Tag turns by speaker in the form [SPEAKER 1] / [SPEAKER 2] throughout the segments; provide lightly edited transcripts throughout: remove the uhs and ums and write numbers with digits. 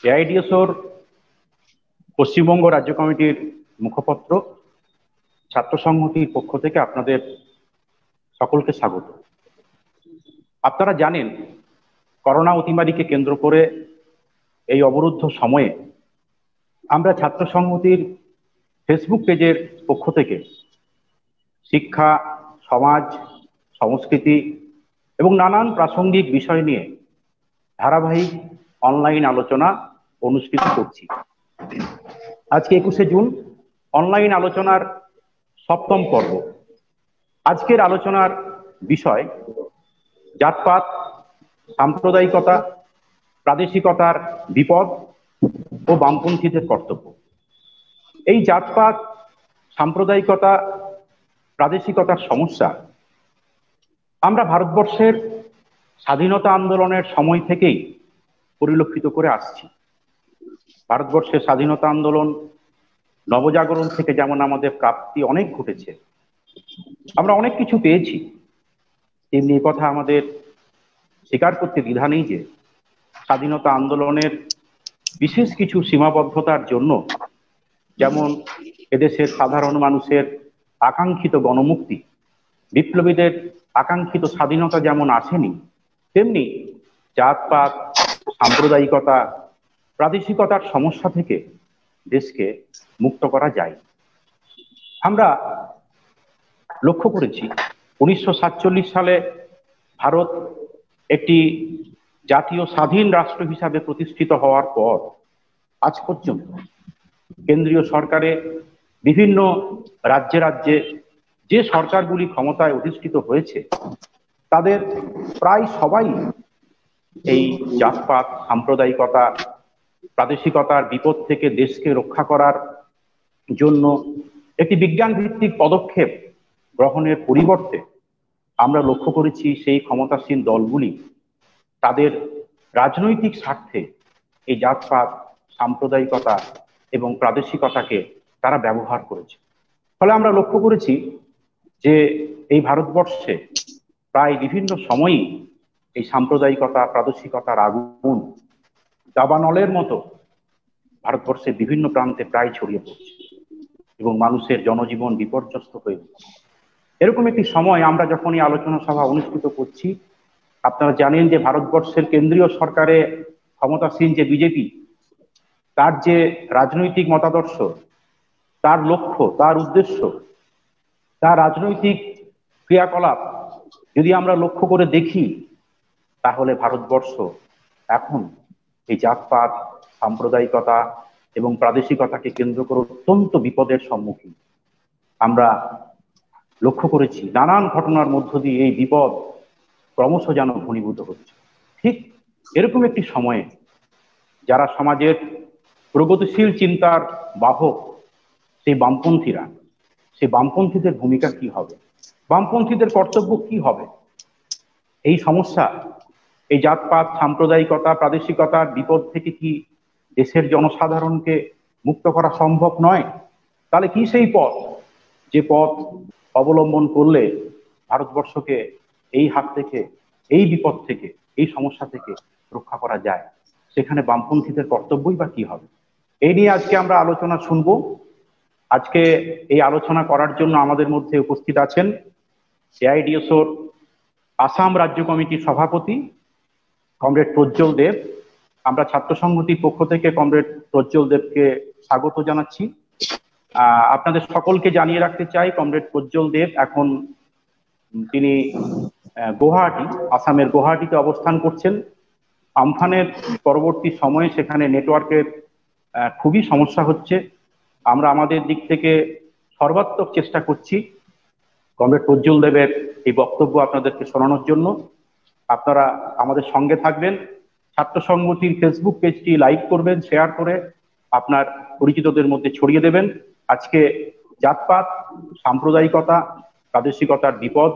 [SPEAKER 1] এআইডিএসওর পশ্চিমবঙ্গ রাজ্য কমিটির মুখপত্র ছাত্র সংহতির পক্ষ থেকে আপনাদের সকলকে স্বাগত। আপনারা জানেন, করোনা অতিমারীকে কেন্দ্র করে এই অবরুদ্ধ সময়ে আমরা ছাত্র সংহতির ফেসবুক পেজের পক্ষ থেকে শিক্ষা, সমাজ, সংস্কৃতি এবং নানান প্রাসঙ্গিক বিষয় নিয়ে ধারাবাহিক অনলাইন আলোচনা অনুষ্ঠিত করছি। আজকে 21শে জুন, অনলাইন আলোচনার সপ্তম পর্ব। আজকের আলোচনার বিষয় জাতপাত, সাম্প্রদায়িকতা, প্রাদেশিকতার বিপদ ও বামপন্থীদের কর্তব্য। এই জাতপাত, সাম্প্রদায়িকতা, প্রাদেশিকতার সমস্যা আমরা ভারতবর্ষের স্বাধীনতা আন্দোলনের সময় থেকেই পরিলক্ষিত করে আসছি। ভারতবর্ষের স্বাধীনতা আন্দোলন, নবজাগরণ থেকে যেমন আমাদের প্রাপ্তি অনেক ঘটেছে, আমরা অনেক কিছু পেয়েছি, তেমনি কথা আমাদের স্বীকার করতে দ্বিধা নেই যে স্বাধীনতা আন্দোলনের বিশেষ কিছু সীমাবদ্ধতার জন্য, যেমন এদেশের সাধারণ মানুষের আকাঙ্ক্ষিত গণমুক্তি, বিপ্লবীদের আকাঙ্ক্ষিত স্বাধীনতা যেমন আসেনি, তেমনি জাতপাত, সাম্প্রদায়িকতা, প্রাদেশিকতার সমস্যা থেকে দেশকে মুক্ত করা যায়। আমরা লক্ষ্য করেছি 1947 সালে ভারত একটি জাতীয় স্বাধীন রাষ্ট্র হিসাবে প্রতিষ্ঠিত হওয়ার পর আজ পর্যন্ত কেন্দ্রীয় সরকারে বিভিন্ন রাজ্যে রাজ্যে যে সরকারগুলি ক্ষমতায় অধিষ্ঠিত হয়েছে, তাদের প্রায় সবাই এই জাতপাত, সাম্প্রদায়িকতা, প্রাদেশিকতার বিপদ থেকে দেশকে রক্ষা করার জন্য একটি বিজ্ঞান ভিত্তিক পদক্ষেপ গ্রহণের পরিবর্তে আমরা লক্ষ্য করেছি সেই ক্ষমতাসীন দলগুলি তাদের রাজনৈতিক স্বার্থে এই জাতপাত, সাম্প্রদায়িকতা এবং প্রাদেশিকতাকে তারা ব্যবহার করেছে। ফলে আমরা লক্ষ্য করেছি যে এই ভারতবর্ষে প্রায় বিভিন্ন সময়ই এই সাম্প্রদায়িকতা, প্রাদেশিকতার আগুন দাবানলের মতো ভারতবর্ষের বিভিন্ন প্রান্তে প্রায় ছড়িয়ে পড়ছে এবং মানুষের জনজীবন বিপর্যস্ত হয়ে যাচ্ছে। এরকম একটি সময় আমরা যখন এই আলোচনা সভা অনুষ্ঠিত করছি, আপনারা জানেন যে ভারতবর্ষের কেন্দ্রীয় সরকারে ক্ষমতাসীন যে বিজেপি, তার যে রাজনৈতিক মতাদর্শ, তার লক্ষ্য, তার উদ্দেশ্য, তার রাজনৈতিক ক্রিয়াকলাপ যদি আমরা লক্ষ্য করে দেখি, তাহলে ভারতবর্ষ এখন এই জাতপাত, সাম্প্রদায়িকতা এবং প্রাদেশিকতাকে কেন্দ্র করে অত্যন্ত বিপদের সম্মুখীন। আমরা লক্ষ্য করেছি নানান ঘটনার মধ্য দিয়ে এই বিপদ ক্রমশ যেন ঘনীভূত হচ্ছে। ঠিক এরকম একটি সময়ে যারা সমাজের প্রগতিশীল চিন্তার বাহক, সেই বামপন্থীরা, সেই বামপন্থীদের ভূমিকা কি হবে, বামপন্থীদের কর্তব্য কি হবে? এই সমস্যা, এই জাতপাত, সাম্প্রদায়িকতা, প্রাদেশিকতার বিপদ থেকে কি দেশের জনসাধারণকে মুক্ত করা সম্ভব নয়? তাহলে কি সেই পথ, যে পথ অবলম্বন করলে ভারতবর্ষকে এই হাত থেকে, এই বিপদ থেকে, এই সমস্যা থেকে রক্ষা করা যায়? সেখানে বামপন্থীদের কর্তব্যই বা কি হবে? এই নিয়ে আজকে আমরা আলোচনা শুনব। আজকে এই আলোচনা করার জন্য আমাদের মধ্যে উপস্থিত আছেন এআইডিএসওর আসাম রাজ্য কমিটির সভাপতি কমরেড প্রজ্জ্বল দেব। আমরা ছাত্র সংহতির পক্ষ থেকে কমরেড প্রজ্জ্বল দেবকে স্বাগত জানাচ্ছি। আপনাদের সকলকে জানিয়ে রাখতে চাই, কমরেড প্রজ্জ্বল দেব এখন তিনি গুয়াহাটি, আসামের গুয়াহাটিতে অবস্থান করছেন। আমফানের পরবর্তী সময়ে সেখানে নেটওয়ার্কের খুবই সমস্যা হচ্ছে। আমরা আমাদের দিক থেকে সর্বাত্মক চেষ্টা করছি কমরেড প্রজ্জ্বল দেবের এই বক্তব্য আপনাদেরকে শোনানোর জন্য। আপনারা আমাদের সঙ্গে থাকবেন, ছাত্র সংগঠনের ফেসবুক পেজটি লাইক করবেন, শেয়ার করে আপনার পরিচিতদের মধ্যে ছড়িয়ে দেবেন। আজকে জাতপাত, সাম্প্রদায়িকতা, প্রাদেশিকতার বিপদ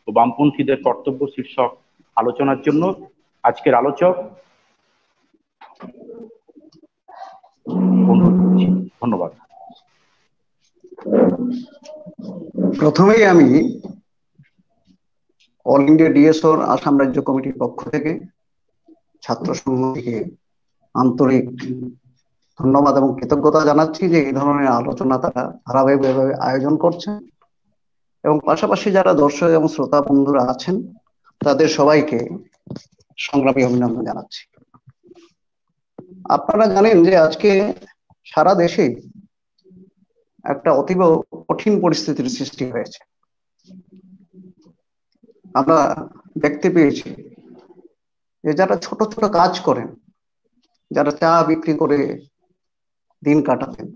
[SPEAKER 1] ও বামপন্থীদের কর্তব্য শীর্ষক আলোচনার জন্য আজকের আলোচক ধন্যবাদ।
[SPEAKER 2] প্রথমেই আমি অল ইন্ডিয়া ডিএসওর আসাম রাজ্য কমিটির পক্ষ থেকে ছাত্র সংহতিকে আন্তরিক ধন্যবাদ এবং কৃতজ্ঞতা জানাচ্ছি যে এই ধরনের আলোচনা তারা ধারাবাহিকভাবে আয়োজন করছেন, এবং পাশাপাশি যারা দর্শক এবং শ্রোতা বন্ধুরা আছেন তাদের সবাইকে সংগ্রামী অভিনন্দন জানাচ্ছি। আপনারা জানেন যে আজকে সারা দেশে একটা অতীব কঠিন পরিস্থিতির সৃষ্টি হয়েছে। আমরা দেখতে পেয়েছি যে যারা ছোট ছোট কাজ করেন, যারা চা বিক্রি করে দিন কাটাতেন,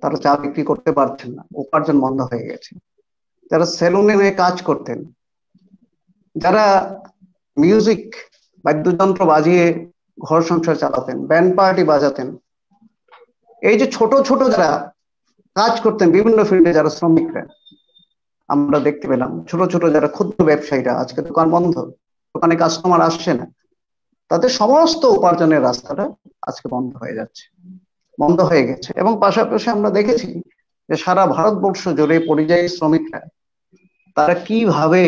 [SPEAKER 2] তারা চা বিক্রি করতে পারছেন না, উপার্জন বন্ধ হয়ে গেছে। যারা সেলুনে কাজ করতেন, যারা মিউজিক বাদ্যযন্ত্র বাজিয়ে ঘর সংসার চালাতেন, ব্যান্ড পার্টি বাজাতেন, এই যে ছোট ছোট যারা কাজ করতেন বিভিন্ন ফিল্ডে, যারা শ্রমিকরা, আমরা দেখতে পেলাম ছোট ছোট যারা ক্ষুদ্র ব্যবসায়ীরা, আজকে দোকান বন্ধ, দোকানে কাস্টমার আসছে না, তাদের সমস্ত উপার্জনের রাস্তাটা আজকে বন্ধ হয়ে যাচ্ছে, বন্ধ হয়ে গেছে। এবং পাশাপাশি আমরা দেখেছি যে সারা ভারতবর্ষ জুড়ে পরিযায়ী শ্রমিকরা তারা কিভাবে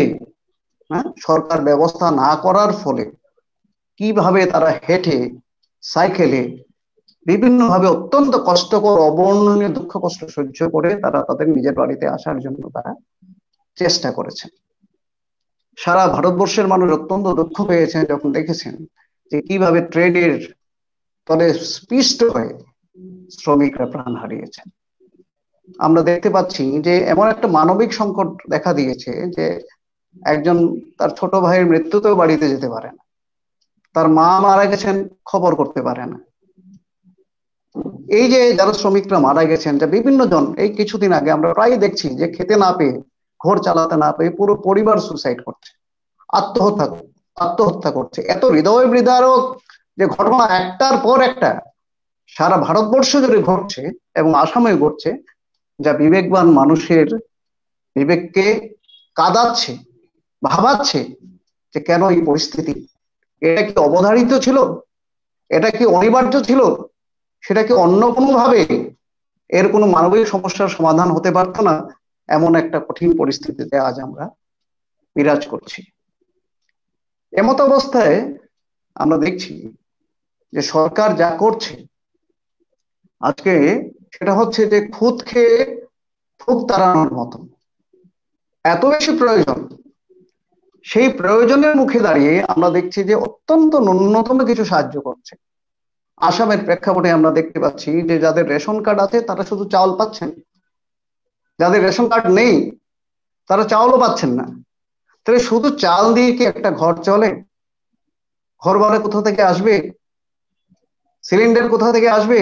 [SPEAKER 2] সরকার ব্যবস্থা না করার ফলে কিভাবে তারা হেঁটে, সাইকেলে, বিভিন্ন ভাবে অত্যন্ত কষ্টকর অবর্ণনীয় দুঃখ কষ্ট সহ্য করে তারা তাদের নিজের বাড়িতে আসার জন্য তারা চেষ্টা করেছেন। সারা ভারতবর্ষের মানুষ অত্যন্ত দুঃখ পেয়েছেন যখন দেখেছেন যে কিভাবে ট্রেডের তলে স্পৃষ্ট হয়ে শ্রমিকরা প্রাণ হারিয়েছেন। আমরা দেখতে পাচ্ছি যে এমন একটা মানবিক সংকট দেখা দিয়েছে যে একজন তার ছোট ভাইয়ের মৃত্যুতেও বাড়িতে যেতে পারে না, তার মা মারা গেছেন খবর করতে পারে না। এই যে যারা শ্রমিকরা মারা গেছেন, যা বিভিন্ন জন, এই কিছুদিন আগে আমরা প্রায় দেখছি যে খেতে না পেয়ে, ঘর চালাতে না পেয়ে পুরো পরিবার সুসাইড করছে, আত্মহত্যা করছে। এত হৃদয় বিদারক যে ঘটনা একটার পর একটা সারা ভারতবর্ষ জুড়ে ঘটছে এবং আসামে ঘটছে, যা বিবেকবান মানুষের বিবেককে কাঁদাচ্ছে, ভাবাচ্ছে যে কেন এই পরিস্থিতি। এটা কি অবধারিত ছিল? এটা কি অনিবার্য ছিল? সেটা কি অন্য কোনো ভাবে এর কোনো মানবিক সমস্যার সমাধান হতে পারতো না? এমন একটা কঠিন পরিস্থিতিতে আজ আমরা বিরাজ করছি। এমত অবস্থায় আমরা দেখছি যে সরকার যা করছে আজকে, সেটা হচ্ছে যে খুদ খেয়ে ফুক তাড়ানোর মতন। এত বেশি প্রয়োজন, সেই প্রয়োজনের মুখে দাঁড়িয়ে আমরা দেখছি যে অত্যন্ত ন্যূনতম কিছু সাহায্য করছে। আসামের প্রেক্ষাপটে আমরা দেখতে পাচ্ছি যে যাদের রেশন কার্ড আছে তারা শুধু চাউল পাচ্ছেন, যাদের রেশন কার্ড নেই তারা চাউলও পাচ্ছেন না। তাহলে শুধু চাল দিয়ে কি একটা ঘর চলে? ঘর ভাড়া কোথা থেকে আসবে? সিলিন্ডার কোথা থেকে আসবে?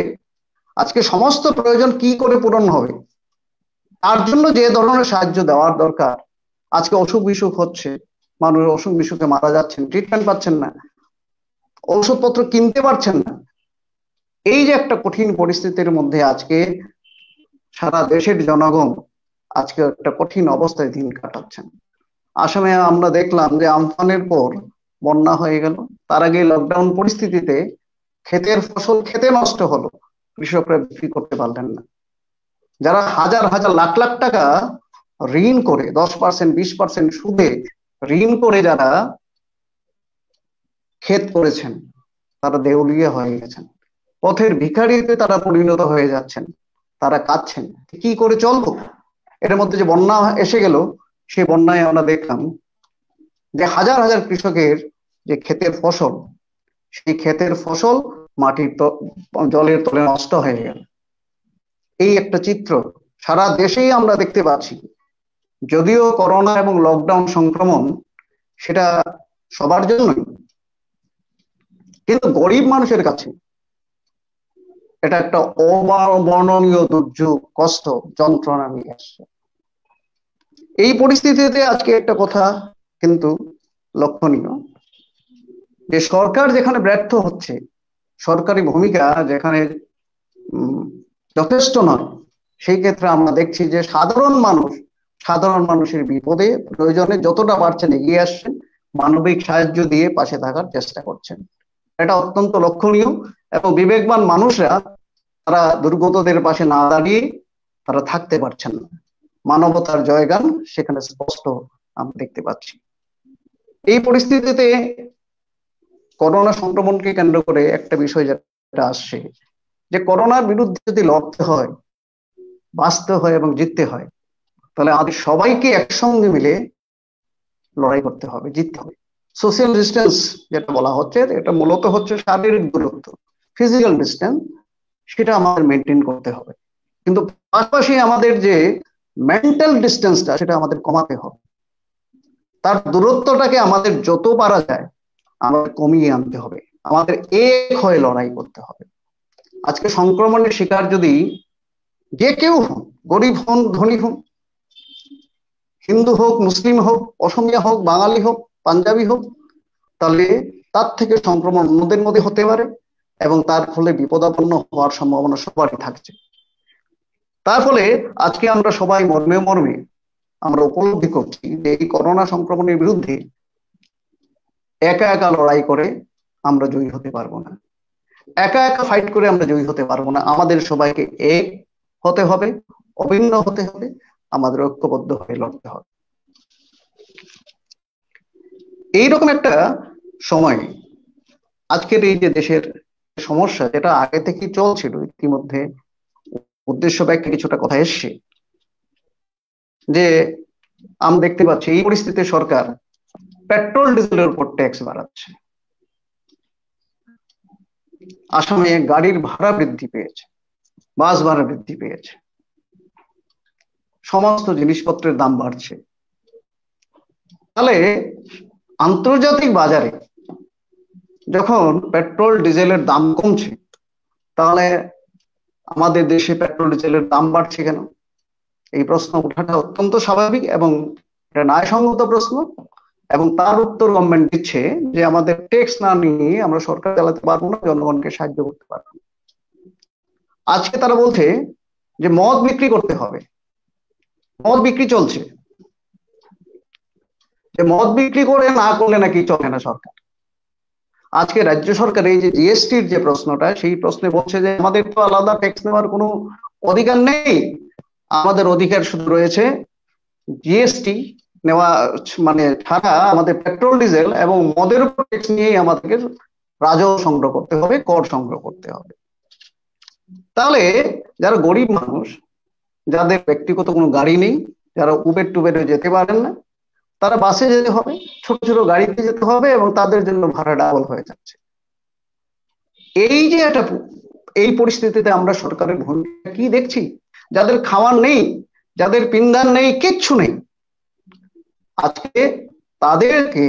[SPEAKER 2] আজকে সমস্ত প্রয়োজন কি করে পূরণ হবে? তার জন্য যে ধরনের সাহায্য দেওয়ার দরকার, আজকে অসুখ বিসুখ হচ্ছে, মানুষ অসুখ বিসুখে মারা যাচ্ছেন, ট্রিটমেন্ট পাচ্ছেন না, ওষুধপত্র কিনতে পারছেন না। এই যে একটা কঠিন পরিস্থিতির মধ্যে আজকে সারা দেশের জনগণ আজকে একটা কঠিন অবস্থায় দিন কাটাচ্ছেন। আসামে আমরা দেখলাম যে আমফানের পর বন্যা হয়ে গেল, তার আগে লকডাউন পরিস্থিতিতে ক্ষেতের ফসল খেতে নষ্ট হলো, কৃষকরা বিক্রি করতে পারলেন না। যারা হাজার হাজার লাখ লাখ টাকা ঋণ করে 10% 20% সুদে ঋণ করে যারা ক্ষেত করেছেন, তারা দেউলিয়া হয়ে গেছেন, পথের ভিখারিতে তারা পরিণত হয়ে যাচ্ছেন, তারা কাঁদছেন কি করে চলবো। এর মধ্যে যে বন্যা এসে গেল, সেই বন্যায় আমরা দেখলাম যে হাজার হাজার কৃষকের যে ক্ষেতের ফসল, সেই ক্ষেতের ফসল মাটির জলের তলে নষ্ট হয়ে গেল। এই একটা চিত্র সারা দেশেই আমরা দেখতে পাচ্ছি। যদিও করোনা এবং লকডাউন সংক্রমণ সেটা সবার জন্যই, কিন্তু গরিব মানুষের কাছে এটা একটা অবর্ণনীয় দুর্যোগ, কষ্ট, যন্ত্রণা নিয়ে আসছে। এই পরিস্থিতিতে আজকে একটা কথা কিন্তু লক্ষণীয়, যে সরকার যেখানে ব্যর্থ হচ্ছে, সরকারি ভূমিকা যেখানে যথেষ্ট নয়, সেই ক্ষেত্রে আমরা দেখছি যে সাধারণ মানুষের বিপদে প্রয়োজনে যতটা পারছেন এগিয়ে আসছেন, মানবিক সাহায্য দিয়ে পাশে থাকার চেষ্টা করছেন। এটা অত্যন্ত লক্ষণীয়। এবং বিবেকবান মানুষরা তারা দুর্গতদের পাশে না দাঁড়িয়ে তারা থাকতে পারছেন না। মানবতার জয়গান সেখানে স্পষ্ট আমরা দেখতে পাচ্ছি। এই পরিস্থিতিতে করোনা সংক্রমণকে কেন্দ্র করে একটা বিষয় যেটা আসছে, যে করোনার বিরুদ্ধে যদি লড়তে হয়, বাঁচতে হয় এবং জিততে হয়, তাহলে আমাদের সবাইকে একসঙ্গে মিলে লড়াই করতে হবে, জিততে হবে। সোশ্যাল ডিস্টেন্স যেটা বলা হচ্ছে, এটা মূলত হচ্ছে শারীরিক দূরত্ব, ফিজিক্যাল ডিস্টেন্স, সেটা আমাদের মেনটেন করতে হবে। কিন্তু পাশাপাশি আমাদের যে মেন্টাল ডিস্টেন্সটা, সেটা আমাদের কমাতে হবে। তার দূরত্বটাকে আমাদের যত পারা যায় আমাদের কমিয়ে আনতে হবে, আমাদের এক হয়ে লড়াই করতে হবে। আজকে সংক্রমণের শিকার যদি যে কেউ হন, গরিব হন, ধনী হন, হিন্দু হোক, মুসলিম হোক, অসমিয়া হোক, বাঙালি হোক, পাঞ্জাবি হোক, তাহলে তার থেকে সংক্রমণ অন্যদের মধ্যে হতে পারে এবং তার ফলে বিপদাপন্ন হওয়ার সম্ভাবনা সবারই থাকছে। তার ফলে আজকে আমরা সবাই মর্মে মর্মে আমরা উপলব্ধি করছি যে এই করোনা সংক্রমণের বিরুদ্ধে একা একা লড়াই করে আমরা জয়ী হতে পারবো না, একা একা ফাইট করে আমরা জয়ী হতে পারবো না। আমাদের সবাইকে এক হতে হবে, অভিন্ন হতে হবে, আমাদের ঐক্যবদ্ধ হয়ে লড়তে হবে। এইরকম একটা সময় আজকের এই যে দেশের সমস্যা, যেটা আগে থেকেই চলছিল, ইতিমধ্যে উদ্দেশ্য ব্যাখ্যা কিছুটা কথা এসছে, যে আমরা দেখতে পাচ্ছি এই পরিস্থিতিতে সরকার পেট্রোল ডিজেলের উপর ট্যাক্স বাড়াচ্ছে। আসামে গাড়ির ভাড়া বৃদ্ধি পেয়েছে, বাস ভাড়া বৃদ্ধি পেয়েছে, সমস্ত জিনিসপত্রের দাম বাড়ছে। তাহলে আন্তর্জাতিক বাজারে যখন পেট্রোল ডিজেলের দাম কমছে, তাহলে আমাদের দেশে পেট্রোল ডিজেলের দাম বাড়ছে কেন? এই প্রশ্ন ওঠাটা অত্যন্ত স্বাভাবিক এবং এটা ন্যায়সঙ্গত প্রশ্ন, এবং তার উত্তর গভর্নমেন্ট দিচ্ছে যে আমাদের ট্যাক্স না নিয়ে আমরা সরকার চালাতে পারবো না, জনগণকে সাহায্য করতে পারবো না। আজকে তারা বলছে যে মদ বিক্রি করতে হবে, মদ বিক্রি চলছে, যে মদ বিক্রি করে না করলে নাকি চলে না সরকার। আজকে রাজ্য সরকার এই যে জিএসটির যে প্রশ্নটা, সেই প্রশ্নে বলছে যে আমাদের তো আলাদা ট্যাক্স নেওয়ার কোনো অধিকার নেই, আমাদের অধিকার শুধু রয়েছে জিএসটি নেওয়া, মানে ছাড়া আমাদের পেট্রোল ডিজেল এবং মদের উপর ট্যাক্স নিয়েই আমাদেরকে রাজস্ব সংগ্রহ করতে হবে, কর সংগ্রহ করতে হবে। তাহলে যারা গরিব মানুষ, যাদের ব্যক্তিগত কোনো গাড়ি নেই, যারা উবের টুবেরে যেতে পারেন না, তারা বাসে যেতে হবে, ছোট ছোট গাড়িতে যেতে হবে এবং তাদের জন্য ভাড়া ডাবল হয়ে যাচ্ছে। এই যে একটা এই পরিস্থিতিতে আমরা সরকারের ভূমিকা কি দেখছি? যাদের খাওয়ার নেই, যাদের পিন্দান নেই, কিচ্ছু নেই, আজকে তাদেরকে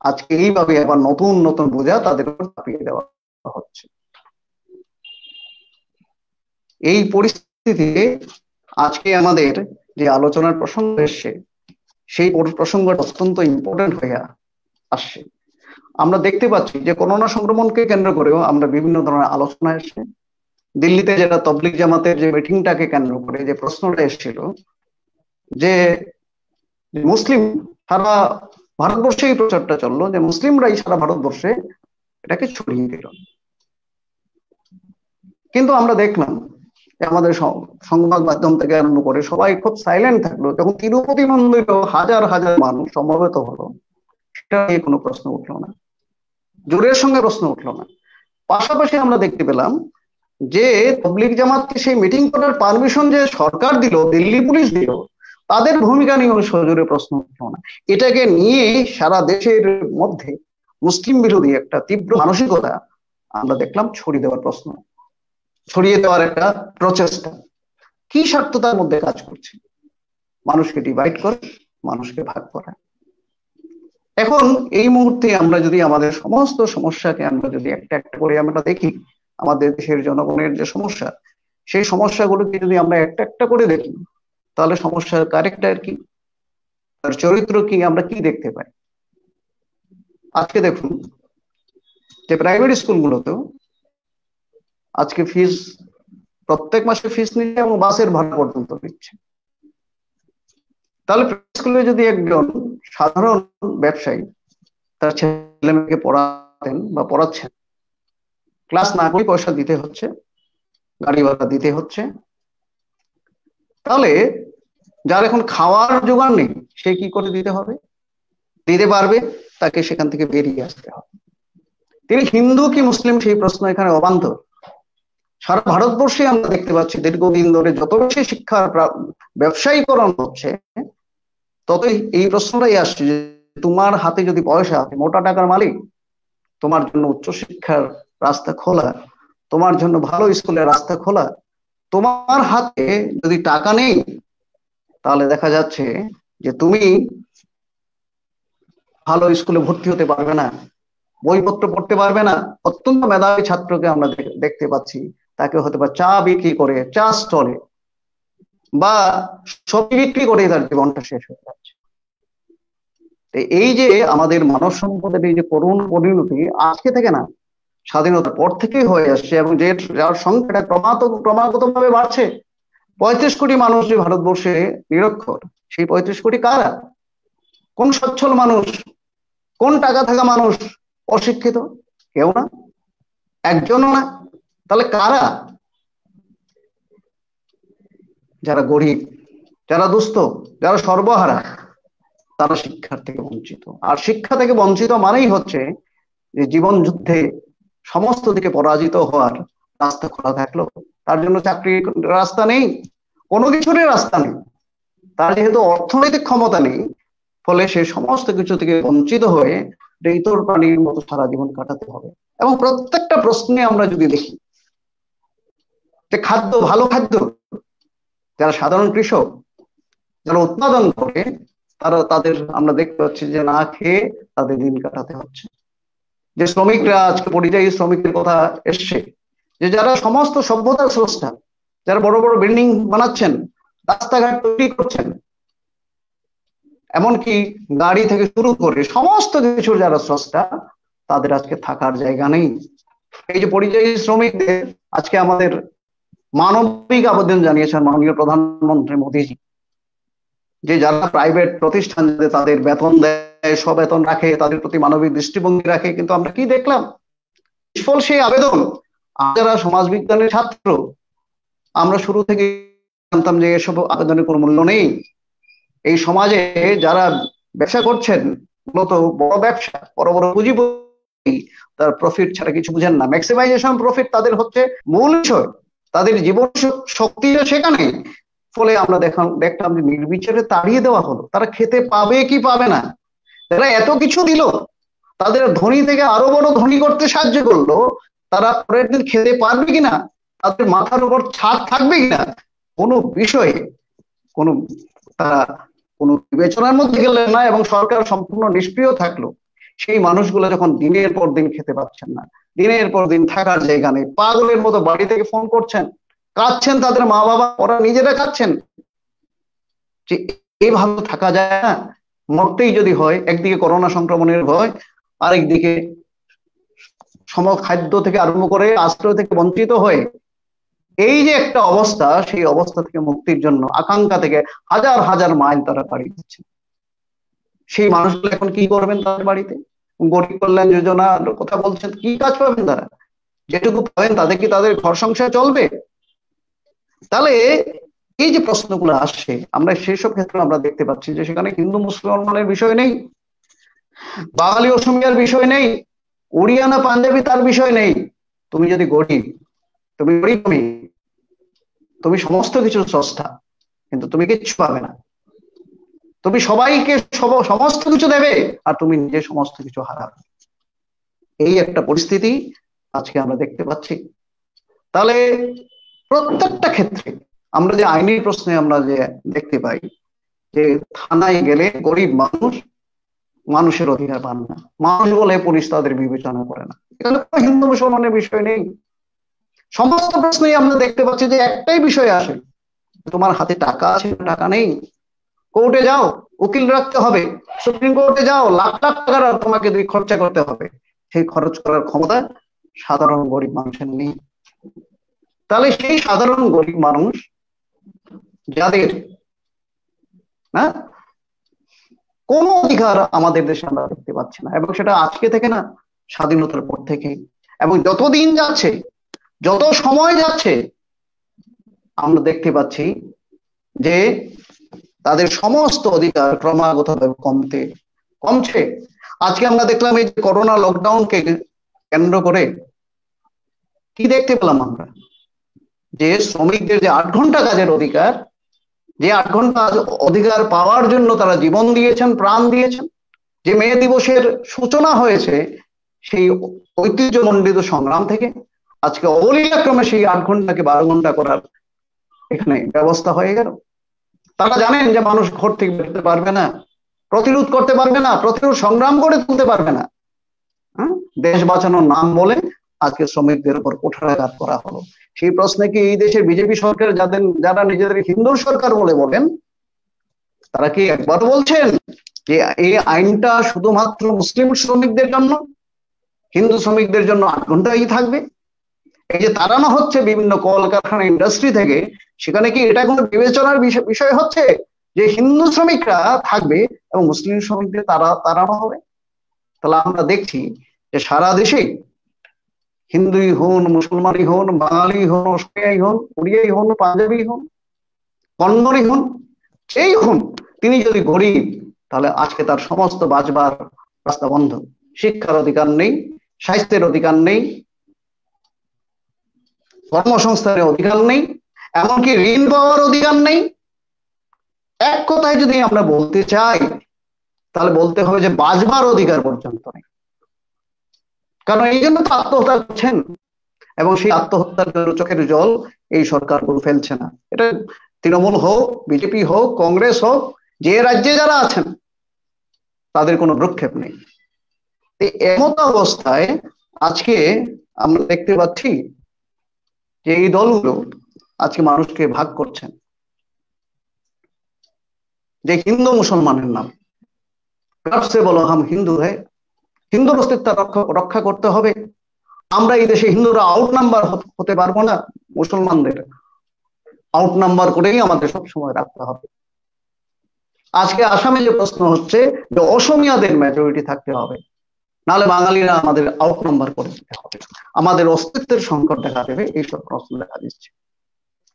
[SPEAKER 2] আজকে এইভাবে আবার নতুন নতুন বোঝা তাদের উপর চাপিয়ে দেওয়া হচ্ছে। এই পরিস্থিতিতে আজকে আমাদের যে আলোচনার প্রসঙ্গ এসছে, সেই প্রসঙ্গটা অত্যন্ত ইম্পর্টেন্ট হয়ে আসছে। আমরা দেখতে পাচ্ছি যে করোনা সংক্রমণকে কেন্দ্র করেও আমরা বিভিন্ন ধরনের আলোচনা এসছে। দিল্লিতে যেটা তবলিগ জামাতের যে মিটিংটাকে কেন্দ্র করে যে প্রশ্নটা এসেছিল, যে মুসলিম সারা ভারতবর্ষে এই প্রচারটা চললো যে মুসলিমরাই সারা ভারতবর্ষে এটাকে ছড়িয়ে দিল। কিন্তু আমরা দেখলাম আমাদের সংবাদ মাধ্যম থেকে আরম্ভ করে সবাই খুব সাইলেন্ট থাকলো, যখন তিরুপতি মন্দিরেও হাজার হাজার মানুষ সমবেত হলো, সেটা নিয়ে কোনো প্রশ্ন উঠলো না, জোরের সঙ্গে প্রশ্ন উঠলো না। পাশাপাশি আমরা দেখতে পেলাম যে তবলিগ জামাতকে সেই মিটিং করার পারমিশন যে সরকার দিল, দিল্লি পুলিশ দিল, তাদের ভূমিকা নিয়ে সজোরে প্রশ্ন উঠলো না। এটাকে নিয়ে সারা দেশের মধ্যে মুসলিম বিরোধী একটা তীব্র মানসিকতা আমরা দেখলাম ছড়িয়ে দেওয়ার প্রশ্ন, ছড়িয়ে দেওয়ার একটা প্রচেষ্টা। কি স্বার্থ তার মধ্যে কাজ করছে? মানুষকে ডিভাইড করে, মানুষকে ভাগ করা। এখন এই মুহূর্তে আমরা যদি আমাদের সমস্ত সমস্যাকে আমরা যদি একটা একটা করে আমরা দেখি, আমাদের দেশের জনগণের যে সমস্যা, সেই সমস্যাগুলোকে যদি আমরা একটা একটা করে দেখি, তাহলে সমস্যার ক্যারেক্টার কি, তার চরিত্র কি, আমরা কি দেখতে পাই। আজকে দেখুন যে প্রাইভেট স্কুলগুলোতেও আজকে ফিস প্রত্যেক মাসে ফিস নিচ্ছে এবং বাসের ভাড়া পর্যন্ত দিচ্ছে। তাহলে স্কুলে যদি একজন সাধারণ ব্যবসায়ী তার ছেলে মেয়েকে পড়াতেন বা পড়াচ্ছেন, ক্লাস না করে পয়সা দিতে হচ্ছে, গাড়ি ভাড়া দিতে হচ্ছে, তাহলে যার এখন খাওয়ার জোগাড় নেই সে কি করে দিতে হবে? দিতে পারবে, তাকে সেখান থেকে বেরিয়ে আসতে হবে। তিনি হিন্দু কি মুসলিম সেই প্রশ্ন এখানে অবান্তর। সারা ভারতবর্ষে আমরা দেখতে পাচ্ছি দীর্ঘদিন ধরে যত বেশি শিক্ষার ব্যবসায়ীকরণ হচ্ছে, ততই এই প্রশ্নটাই আসছে যে তোমার হাতে যদি পয়সা আছে, মোটা টাকার মালিক, তোমার জন্য উচ্চশিক্ষার রাস্তা খোলা, তোমার জন্য ভালো স্কুলের রাস্তা খোলা। তোমার হাতে যদি টাকা নেই, তাহলে দেখা যাচ্ছে যে তুমি ভালো স্কুলে ভর্তি হতে পারবে না, বইপত্র পড়তে পারবে না। অত্যন্ত মেধাবী ছাত্রকে আমরা দেখতে পাচ্ছি, তাকে হয়তো বা চা বিক্রি করে, চা স্টলে বা সবজি বিক্রি করে তার জীবনটা শেষ হয়ে যাচ্ছে। এই যে আমাদের মানব সম্পদের এই যে করুণ পরিণতি আজকে থেকে না, স্বাধীনতার পর থেকেই হয়ে আসছে, এবং যার সংখ্যাটা ক্রমাগত ভাবে বাড়ছে। 35 কোটি মানুষ যে ভারতবর্ষে নিরক্ষর, সেই 35 কোটি কারা? কোন সচ্ছল মানুষ, কোন টাকা থাকা মানুষ অশিক্ষিত? কেউ না, একজনও না। তাহলে কারা? যারা গরিব, যারা দুস্থ, যারা সর্বহারা, তারা শিক্ষার থেকে বঞ্চিত। আর শিক্ষা থেকে বঞ্চিত মানেই হচ্ছে যে জীবন যুদ্ধে সমস্ত দিকে পরাজিত হওয়ার রাস্তা খোলা থাকলো, তার জন্য চাকরির রাস্তা নেই, কোনো কিছুরই রাস্তা নেই। তার যেহেতু অর্থনৈতিক ক্ষমতা নেই, ফলে সে সমস্ত কিছু থেকে বঞ্চিত হয়ে ইতর প্রাণীর মতো সারা জীবন কাটাতে হবে। এবং প্রত্যেকটা প্রশ্নে আমরা যদি দেখি যে খাদ্য, ভালো খাদ্য, যারা সাধারণ কৃষক, যারা উৎপাদন করে, তাদের আমরা দেখতে পাচ্ছি যে না খেয়ে তাদের দিন কাটাতে হচ্ছে। যে শ্রমিকরা, আজকে পরিযায়ী শ্রমিকদের কথা এসছে, যে যারা সমস্ত সভ্যতার স্রষ্টা, যারা বড় বড় বিল্ডিং বানাচ্ছেন, রাস্তাঘাট তৈরি করছেন, এমনকি গাড়ি থেকে শুরু করে সমস্ত কিছুর যারা স্রষ্টা, তাদের আজকে থাকার জায়গা নেই। এই যে পরিযায়ী শ্রমিকদের আজকে আমাদের মানবিক আবেদন জানিয়েছেন মাননীয় প্রধানমন্ত্রী মোদীজি, যে যারা প্রাইভেট প্রতিষ্ঠান তাদের বেতন দেয়, বেতন রাখে, তাদের প্রতি মানবিক দৃষ্টিভঙ্গি রাখে, কিন্তু আমরা কি দেখলাম? নিষ্ফল সেই আবেদন। যারা সমাজবিজ্ঞানের ছাত্র, আমরা শুরু থেকে জানতাম যে এসব আবেদনের কোনো মূল্য নেই। এই সমাজে যারা ব্যবসা করছেন, মূলত বড় ব্যবসা, বড় বড় পুঁজিপতি, তার প্রফিট ছাড়া কিছু বুঝেন না। ম্যাক্সিমাইজেশন প্রফিট তাদের হচ্ছে মূল বিষয়, তাদের জীবন শক্তিটা সেখানে। ফলে আমরা দেখলাম যে নির্বিচারে তাড়িয়ে দেওয়া হলো। তারা খেতে পাবে কি পাবে না, তারা এত কিছু দিল, তাদের ধনী থেকে আরো বড় ধনী করতে সাহায্য করলো, তারা পরের দিন খেতে পারবে কিনা, তাদের মাথার উপর ছাদ থাকবে কিনা, কোনো বিষয়ে তারা কোনো বিবেচনার মধ্যে গেলেন না, এবং সরকার সম্পূর্ণ নিষ্ক্রিয় থাকলো। সেই মানুষগুলো যখন দিনের পর দিন খেতে পাচ্ছেন না, দিনের পর দিন থাকার জায়গা নেই, পাগলের মতো বাড়ি থেকে ফোন করছেন, কাঁদছেন, তাদের মা বাবা, ওরা নিজেরা কাঁদছেন, যে এইভাবে থাকা যায় না। মরতেই যদি হয়, একদিকে করোনা সংক্রমণের ভয়, আরেকদিকে খাদ্য থেকে আরম্ভ করে আশ্রয় থেকে বঞ্চিত হয়ে এই যে একটা অবস্থা, সেই অবস্থা থেকে মুক্তির জন্য আকাঙ্ক্ষা থেকে হাজার হাজার মাইল তারা পাড়ি দিচ্ছে। সেই মানুষগুলো এখন কি করবেন? তাদের বাড়িতে গরিব কল্যাণ যোজনার কথা বলছেন, কি কাজ পাবেন তারা? যেটুকু পাবেন তাদের কি তাদের ঘর সংসার চলবে? তাহলে এই যে প্রশ্নগুলো আসছে, আমরা সেসব ক্ষেত্রে আমরা দেখতে পাচ্ছি যে সেখানে হিন্দু মুসলমানের বিষয় নেই, বাঙালি অসমিয়ার বিষয় নেই, ওড়িয়া না পাঞ্জাবি তার বিষয় নেই। তুমি যদি গরিব, তুমি সমস্ত কিছু স্রষ্টা, কিন্তু তুমি কিচ্ছু পাবে না। তুমি সবাইকে সমস্ত কিছু দেবে, আর তুমি নিজে সমস্ত কিছু হারাবে। এই একটা পরিস্থিতি আজকে আমরা দেখতে পাচ্ছি। তাহলে প্রত্যেকটা ক্ষেত্রে আমরা যে আইনি প্রশ্নে আমরা যে দেখতে পাই যে থানায় গেলে গরিব মানুষের অধিকার পান না, মানুষ বলে পুলিশ তাদের বিবেচনা করে না। এখানে কোনো হিন্দু মুসলমানের বিষয় নেই। সমস্ত প্রশ্নেই আমরা দেখতে পাচ্ছি যে একটাই বিষয় আসে, তোমার হাতে টাকা আছে, টাকা নেই। কোর্টে যাও, উকিল রাখতে হবে, সুপ্রিম কোর্টে যাও, লাখ লাখ টাকা তোমাকে খরচা করতে হবে। সেই খরচ করার ক্ষমতা সাধারণ গরিব মানুষের নেই। তাহলে সেই সাধারণ গরিব মানুষ যাদের কোন অধিকার আমাদের দেশে আমরা দেখতে পাচ্ছি না, এবং সেটা আজকে থেকে না, স্বাধীনতার পর থেকে। এবং যতদিন যাচ্ছে, যত সময় যাচ্ছে, আমরা দেখতে পাচ্ছি যে তাদের সমস্ত অধিকার ক্রমাগতভাবে কমছে। আজকে আমরা দেখলাম এই যে করোনা লকডাউনকে কেন্দ্র করে কি দেখতে পেলাম আমরা? যে শ্রমিকদের যে 8 ঘন্টা কাজের অধিকার, যে 8 ঘন্টা অধিকার পাওয়ার জন্য তারা জীবন দিয়েছেন, প্রাণ দিয়েছেন, যে মে দিবসের সূচনা হয়েছে সেই ঐতিহ্যমণ্ডিত সংগ্রাম থেকে, আজকে অবলীলাক্রমে সেই 8 ঘন্টাকে 12 ঘন্টা করার এখানে ব্যবস্থা হয়ে গেল। তারা জানেন যে মানুষ ঘর থেকে বেরোতে পারবে না, প্রতিরোধ করতে পারবে না, প্রতিরোধ সংগ্রাম করে তুলতে পারবে না। দেশ বাঁচানোর নাম বলে আজকে শ্রমিকদের উপর কুঠারাঘাত করা হলো। সেই প্রশ্নে কি এই দেশের বিজেপি সরকার, যারা নিজেদের হিন্দু সরকার বলে বলেন, তারা কি একবার বলছেন যে এই আইনটা শুধুমাত্র মুসলিম শ্রমিকদের জন্য, হিন্দু শ্রমিকদের জন্য 8 ঘন্টাই থাকবে? এই যে তাড়ানো হচ্ছে বিভিন্ন কলকারখানা, ইন্ডাস্ট্রি থেকে, সেখানে কি এটা কোনো বিবেচনার বিষয় হচ্ছে যে হিন্দু শ্রমিকরা থাকবে এবং মুসলিম শ্রমিকদের তাড়ানো হবে? তাহলে আমরা দেখছি যে সারা দেশে হিন্দুই হন, মুসলমানই হন, বাঙালি হন, অসমীয়াই হন, উড়িয়াই হন, পাঞ্জাবি হন, কন্নড়ই হন, সেই হন, তিনি যদি গরিব তাহলে আজকে তার সমস্ত বাঁচবার রাস্তা বন্ধ। শিক্ষার অধিকার নেই, স্বাস্থ্যের অধিকার নেই, কর্মসংস্থানের অধিকার নেই, এমনকি ঋণ পাওয়ার অধিকার নেই। এক কথায় যদি আমরা বলতে চাই তাহলে বলতে হবে যে বাঁচবার অধিকার পর্যন্ত নেই। কারণ এই জন্য তো আত্মহত্যা করছেন, এবং সেই আত্মহত্যার জন্য চোখের জল এই সরকার করে ফেলছে না। এটা তৃণমূল হোক, বিজেপি হোক, কংগ্রেস হোক, যে রাজ্যে যারা আছেন তাদের কোনো ভ্রুক্ষেপ নেই। এমত অবস্থায় আজকে আমরা দেখতে পাচ্ছি যে এই দলগুলো আজকে মানুষকে ভাগ করছেন, যে হিন্দু মুসলমানের নাম সে বলো হাম হিন্দু হ্যায়, হিন্দুর অস্তিত্ব রক্ষা করতে হবে। আমরা এই দেশে হিন্দুরা আউট নাম্বার হতে পারবো না, মুসলমানদের আউট নাম্বার করেই আমাদের সবসময় রাখতে হবে। আজকে আসামে যে প্রশ্ন হচ্ছে যে অসমীয়াদের মেজরিটি থাকতে হবে, নাহলে বাঙালিরা আমাদের আউট নাম্বার করে দিতে হবে, আমাদের অস্তিত্বের সংকট দেখা দেবে, এইসব প্রশ্ন দেখা দিচ্ছে।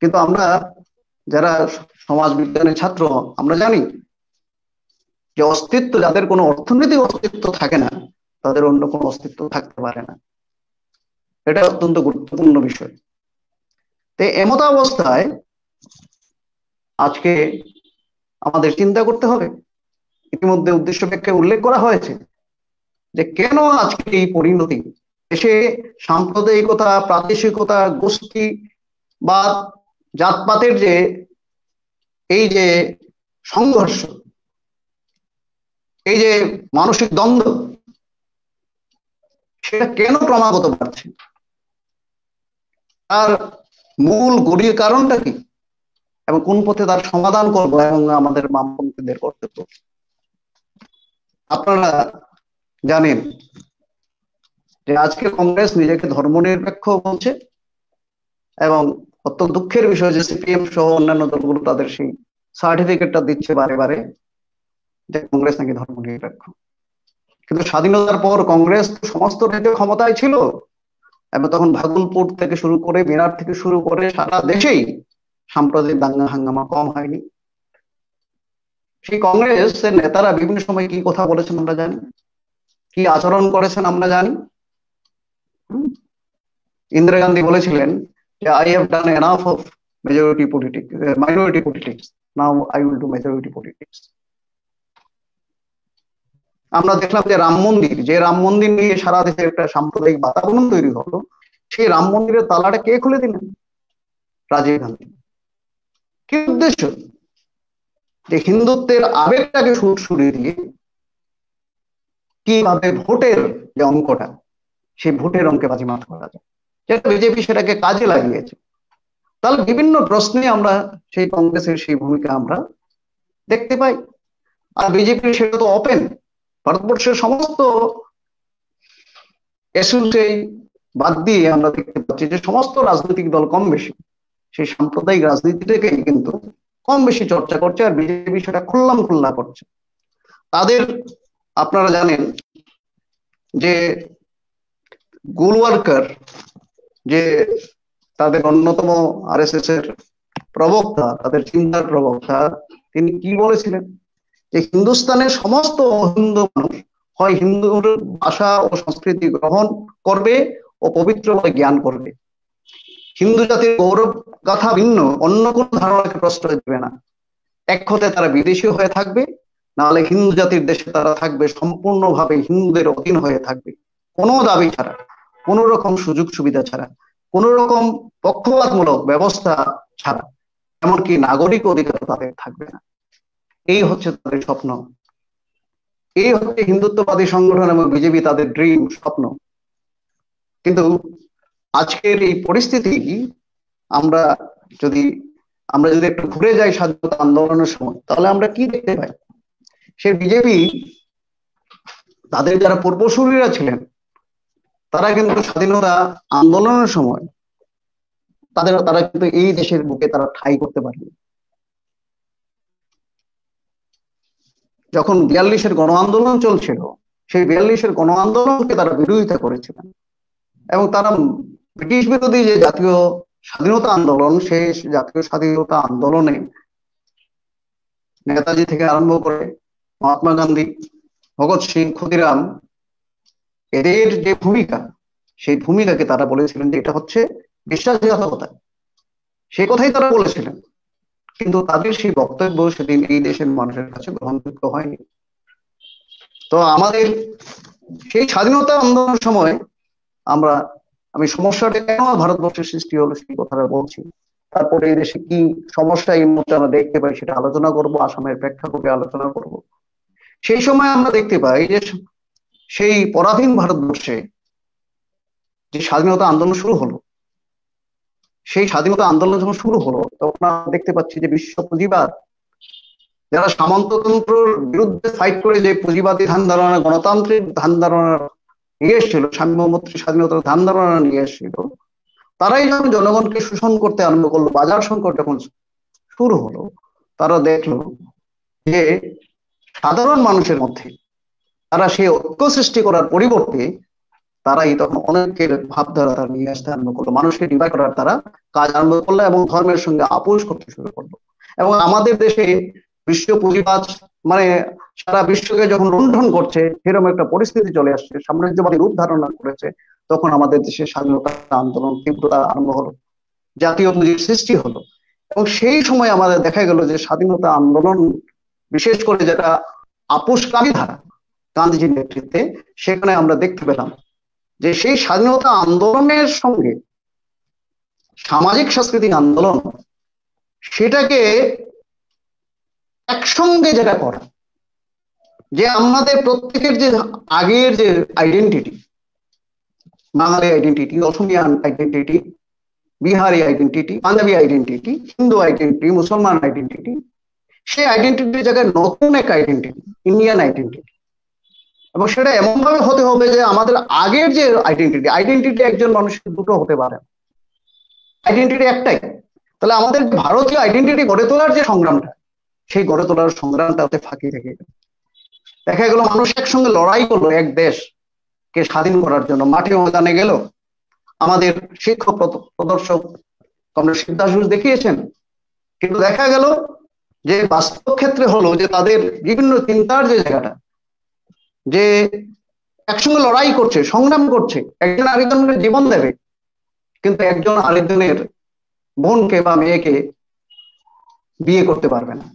[SPEAKER 2] কিন্তু আমরা যারা সমাজ বিজ্ঞানের ছাত্র, আমরা জানি যে অস্তিত্ব, যাদের কোনো অর্থনৈতিক অস্তিত্ব থাকে না তাদের অন্য কোনো অস্তিত্ব থাকতে পারে না। এটা অত্যন্ত গুরুত্বপূর্ণ বিষয়। তো এমত অবস্থায় আজকে আমাদের চিন্তা করতে হবে। ইতিমধ্যে উদ্দেশ্য ব্যাখ্যায় উল্লেখ করা হয়েছে যে কেন আজকে এই পরিণতি, দেশে সাম্প্রদায়িকতা, প্রাদেশিকতা, গোষ্ঠী বা জাতপাতের যে এই যে সংঘর্ষ, এই যে মানসিক দ্বন্দ্ব, সেটা কেন ক্রমাগত বাড়ছে? তার মূল গভীর কারণটা কি, এবং কোন পথে তার সমাধান করব, এবং আমাদের বামপন্থীদের কর্তব্য। আপনারা জানেন যে আজকে কংগ্রেস নিজেকে ধর্মনিরপেক্ষ বলছে, এবং অত্যন্ত দুঃখের বিষয় যে সিপিএম সহ অন্যান্য দলগুলো তাদের সেই সার্টিফিকেটটা দিচ্ছে বারে বারে যে কংগ্রেস নাকি ধর্মনিরপেক্ষ। কিন্তু স্বাধীনতার পর কংগ্রেস সমস্ত রাজ্যে ক্ষমতায় ছিল, এবং তখন ভাগলপুর থেকে শুরু করে, বিরাট থেকে শুরু করে সারা দেশেই সাম্প্রদায়িক দাঙ্গা হাঙ্গামা কম হয়নি। সেই কংগ্রেসের নেতারা বিভিন্ন সময় কি কথা বলেছেন আমরা জানি, কি আচরণ করেছেন আমরা জানি। ইন্দিরা গান্ধী বলেছিলেন যে I have done enough of minority politics, now I will do majority politics. আমরা দেখলাম যে রাম মন্দির নিয়ে সারা দেশে একটা সাম্প্রদায়িক বাতাবরণ তৈরি হলো, সেই রাম মন্দিরের তালাটা কে খুলে দিলেন? রাজীব গান্ধী। কি উদ্দেশ্য? যে হিন্দুত্বের আবেগটাকে সরিয়ে দিয়ে কিভাবে ভোটের যে অঙ্কটা, সেই ভোটের অঙ্কে বাজিমাত করা যায়, যেটা বিজেপি সেটাকে কাজে লাগিয়েছে। তাহলে বিভিন্ন প্রশ্নে আমরা সেই কংগ্রেসের সেই ভূমিকা আমরা দেখতে পাই। আর বিজেপির সেটা তো ওপেন, ভারতবর্ষের সমস্ত এসুসেই বাদ দিয়ে আমরা দেখতে পাচ্ছি যে সমস্ত রাজনৈতিক দল কম বেশি সেই সাম্প্রদায়িক রাজনীতিটাকেই কিন্তু কম বেশি চর্চা করছে, আর বিজেপি সেটা খোল্লা করছে। তাদের আপনারা জানেন যে গোলওয়ার্কার, যে তাদের অন্যতম আরএসএস এর প্রবক্তা, তাদের চিন্তার প্রবক্তা, তিনি কি বলেছিলেন যে হিন্দুস্তানের সমস্ত হিন্দু মানুষ হয় হিন্দুর ভাষা ও সংস্কৃতি গ্রহণ করবে ও পবিত্র বলে জ্ঞান করবে। হিন্দু জাতির গৌরব গাথা ভিন্ন অন্য কোন ধারণাকে প্রশ্রয় দেবে না। এক হতে তারা বিদেশী হয়ে থাকবে, নাহলে হিন্দু জাতির দেশে তারা থাকবে সম্পূর্ণভাবে হিন্দুদের অধীন হয়ে থাকবে, কোনো দাবি ছাড়া, কোন রকম সুযোগ সুবিধা ছাড়া, কোন রকম পক্ষপাতমূলক ব্যবস্থা ছাড়া, এমনকি নাগরিক অধিকার তাদের থাকবে না। এই হচ্ছে তাদের স্বপ্ন, এই হচ্ছে হিন্দুত্ববাদী সংগঠন এবং বিজেপি তাদের ড্রিম, স্বপ্ন। কিন্তু আজকের এই পরিস্থিতি আমরা যদি একটু ঘুরে যাই স্বাধীনতা আন্দোলনের সময়, তাহলে আমরা কি দেখতে পাই? সে বিজেপি তাদের যারা পূর্বসূরীরা ছিলেন, তারা কিন্তু স্বাধীনতা আন্দোলনের সময় তারা কিন্তু এই দেশের বুকে তারা ঠাঁই করতে পারেনি। যখন 42-এর গণ আন্দোলন চলছিল, সেই 42-এর গণ আন্দোলনকে তারা বিরোধিতা করেছিলেন এবং তারা ব্রিটিশ বিরোধী যে জাতীয় স্বাধীনতা আন্দোলন, সেই জাতীয় স্বাধীনতা আন্দোলনে নেতাজি থেকে আরম্ভ করে মহাত্মা গান্ধী, ভগৎ সিং, ক্ষুদিরাম, এদের যে ভূমিকা, সেই ভূমিকাকে তারা বলেছিলেন যে এটা হচ্ছে বিশ্বাসঘাতকতা, সেই কথাই তারা বলেছিলেন। কিন্তু তাদের সেই বক্তব্য সেদিন এই দেশের মানুষের কাছে গ্রহণযোগ্য হয়নি। তো আমাদের সেই স্বাধীনতা আন্দোলনের সময় আমি সমস্যাটা কেন ভারতবর্ষের সৃষ্টি হলো সেই কথাটা বলছি। তারপরে এই দেশে কি সমস্যা এই মুহূর্তে আমরা দেখতে পাই সেটা আলোচনা করব, আসামের প্রেক্ষাপটে আলোচনা করব। সেই সময় আমরা দেখতে পাই যে সেই পরাধীন ভারতবর্ষে যে স্বাধীনতা আন্দোলন শুরু হলো, সেই স্বাধীনতা আন্দোলন যখন শুরু হলো, তখন আমরা দেখতে পাচ্ছি যে বিশ্ব পুঁজিবাদ, যারা সামন্ততন্ত্রের বিরুদ্ধে ফাইট করে যে পুঁজিবাদী ধ্যান ধারণা, গণতান্ত্রিক ধ্যান ধারণা নিয়ে এসেছিল, সাম্যমৈত্রী স্বাধীনতার ধ্যান ধারণা নিয়ে এসেছিল, তারাই যখন জনগণকে শোষণ করতে আরম্ভ করলো, বাজার সংকট যখন শুরু হলো, তারা দেখলো যে সাধারণ মানুষের মধ্যে তারা সেই ঐক্য সৃষ্টি করার পরিবর্তে তারাই তখন অনেকের ভাবধারা তারা নিয়ে আসতে আরম্ভ করলো, মানুষকে ডিভাইড করার তারা কাজ আরম্ভ করলো এবং ধর্মের সঙ্গে আপোষ করতে শুরু করলো। এবং আমাদের দেশে বিশ্ব পুঁজিবাদ মানে সারা বিশ্বকে যখন লুণ্ঠন করছে, সেরকম একটা পরিস্থিতি চলে আসছে, সাম্রাজ্যবাদী রূপ ধারণা করেছে, তখন আমাদের দেশে স্বাধীনতা আন্দোলন তীব্রতা আরম্ভ হলো, জাতীয় পুঁজির সৃষ্টি হলো। এবং সেই সময় আমাদের দেখা গেল যে স্বাধীনতা আন্দোলন, বিশেষ করে যেটা আপোষকামী ধারা গান্ধীজির নেতৃত্বে, সেখানে আমরা দেখতে পেলাম যে সেই স্বাধীনতা আন্দোলনের সঙ্গে সামাজিক সাংস্কৃতিক আন্দোলন, সেটাকে একসঙ্গে যেটা করা, যে আমাদের প্রত্যেকের যে আগের যে identity, Bengali identity, Asomiya identity, Bihari identity, Punjabi identity, Hindu identity, Musalman identity, সেই আইডেন্টিটির জায়গায় নতুন এক আইডেন্টিটি, ইন্ডিয়ান আইডেন্টিটি। এবং সেটা এমন ভাবে হতে হবে যে আমাদের আগের যে আইডেন্টিটি একজন মানুষের দুটো হতে পারে, আইডেন্টিটি একটাই। তাহলে আমাদের ভারতীয় আইডেন্টিটি গড়ে তোলার যে সংগ্রামটা, সেই গড়ে তোলার সংগ্রামটা হতে ফাঁকি থেকে দেখা গেল মানুষ একসঙ্গে লড়াই করলো এক দেশকে স্বাধীন করার জন্য, মাঠে ময়দানে গেল। আমাদের শিক্ষক প্রদর্শক কমরেড শিবদাস ঘোষ দেখিয়েছেন। কিন্তু দেখা গেল যে বাস্তব ক্ষেত্রে হলো যে তাদের বিভিন্ন চিন্তার যে জায়গাটা, যে একসঙ্গে লড়াই করছে, সংগ্রাম করছে, একজন আরেকজনের জীবন দেবে, কিন্তু একজন আরেকজনের বোনকে বা মেয়েকে বিয়ে করতে পারবে না,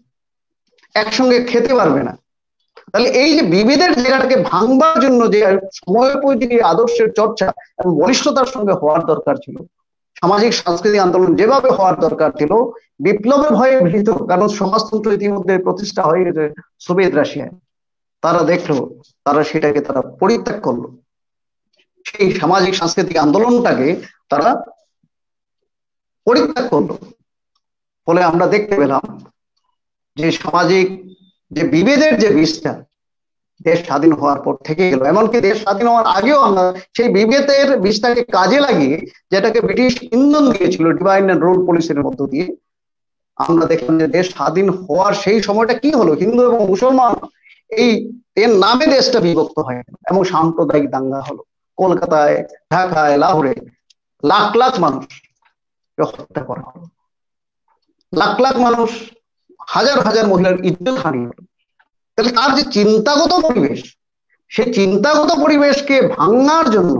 [SPEAKER 2] একসঙ্গে খেতে পারবে না। তাহলে এই যে বিভেদের জায়গাটাকে ভাঙবার জন্য যে সময়োপযোগী আদর্শের চর্চা এবং বলিষ্ঠতার সঙ্গে হওয়ার দরকার ছিল, সামাজিক সাংস্কৃতিক আন্দোলন যেভাবে হওয়ার দরকার ছিল, বিপ্লবের ভয়ে ভীত, কারণ সমাজতন্ত্র ইতিমধ্যে প্রতিষ্ঠা হয়ে গেছে সোভিয়েত রাশিয়ায়, তারা দেখলো, তারা সেটাকে তারা পরিত্যাগ করলো, সেই সামাজিক সাংস্কৃতিক আন্দোলনটাকে তারা পরিত্যাগ করলো। ফলে আমরা দেখতে পেলাম যে সামাজিক যে বিভেদের যে বিষটা দেশ স্বাধীন হওয়ার পর থেকে গেল, এমনকি দেশ স্বাধীন হওয়ার আগেও আমরা সেই বিভেদের বিষটাকে কাজে লাগিয়ে, যেটাকে ব্রিটিশ ইন্ধন দিয়েছিল ডিভাইড এন্ড রুল পলিসির মধ্য দিয়ে, আমরা দেখলাম যে দেশ স্বাধীন হওয়ার সেই সময়টা কি হলো, হিন্দু এবং মুসলমান এই এর নামে দেশটা বিভক্ত হয় এবং সাম্প্রদায়িক দাঙ্গা হলো। কলকাতায়, ঢাকায়, লাহোরে লাখ লাখ মানুষ হত্যা করা হলো, লাখ লাখ মানুষ, হাজার হাজার মহিলার ইজ্জত হানি হলো। তাহলে তার যে চিন্তাগত পরিবেশ, সেই চিন্তাগত পরিবেশকে ভাঙার জন্য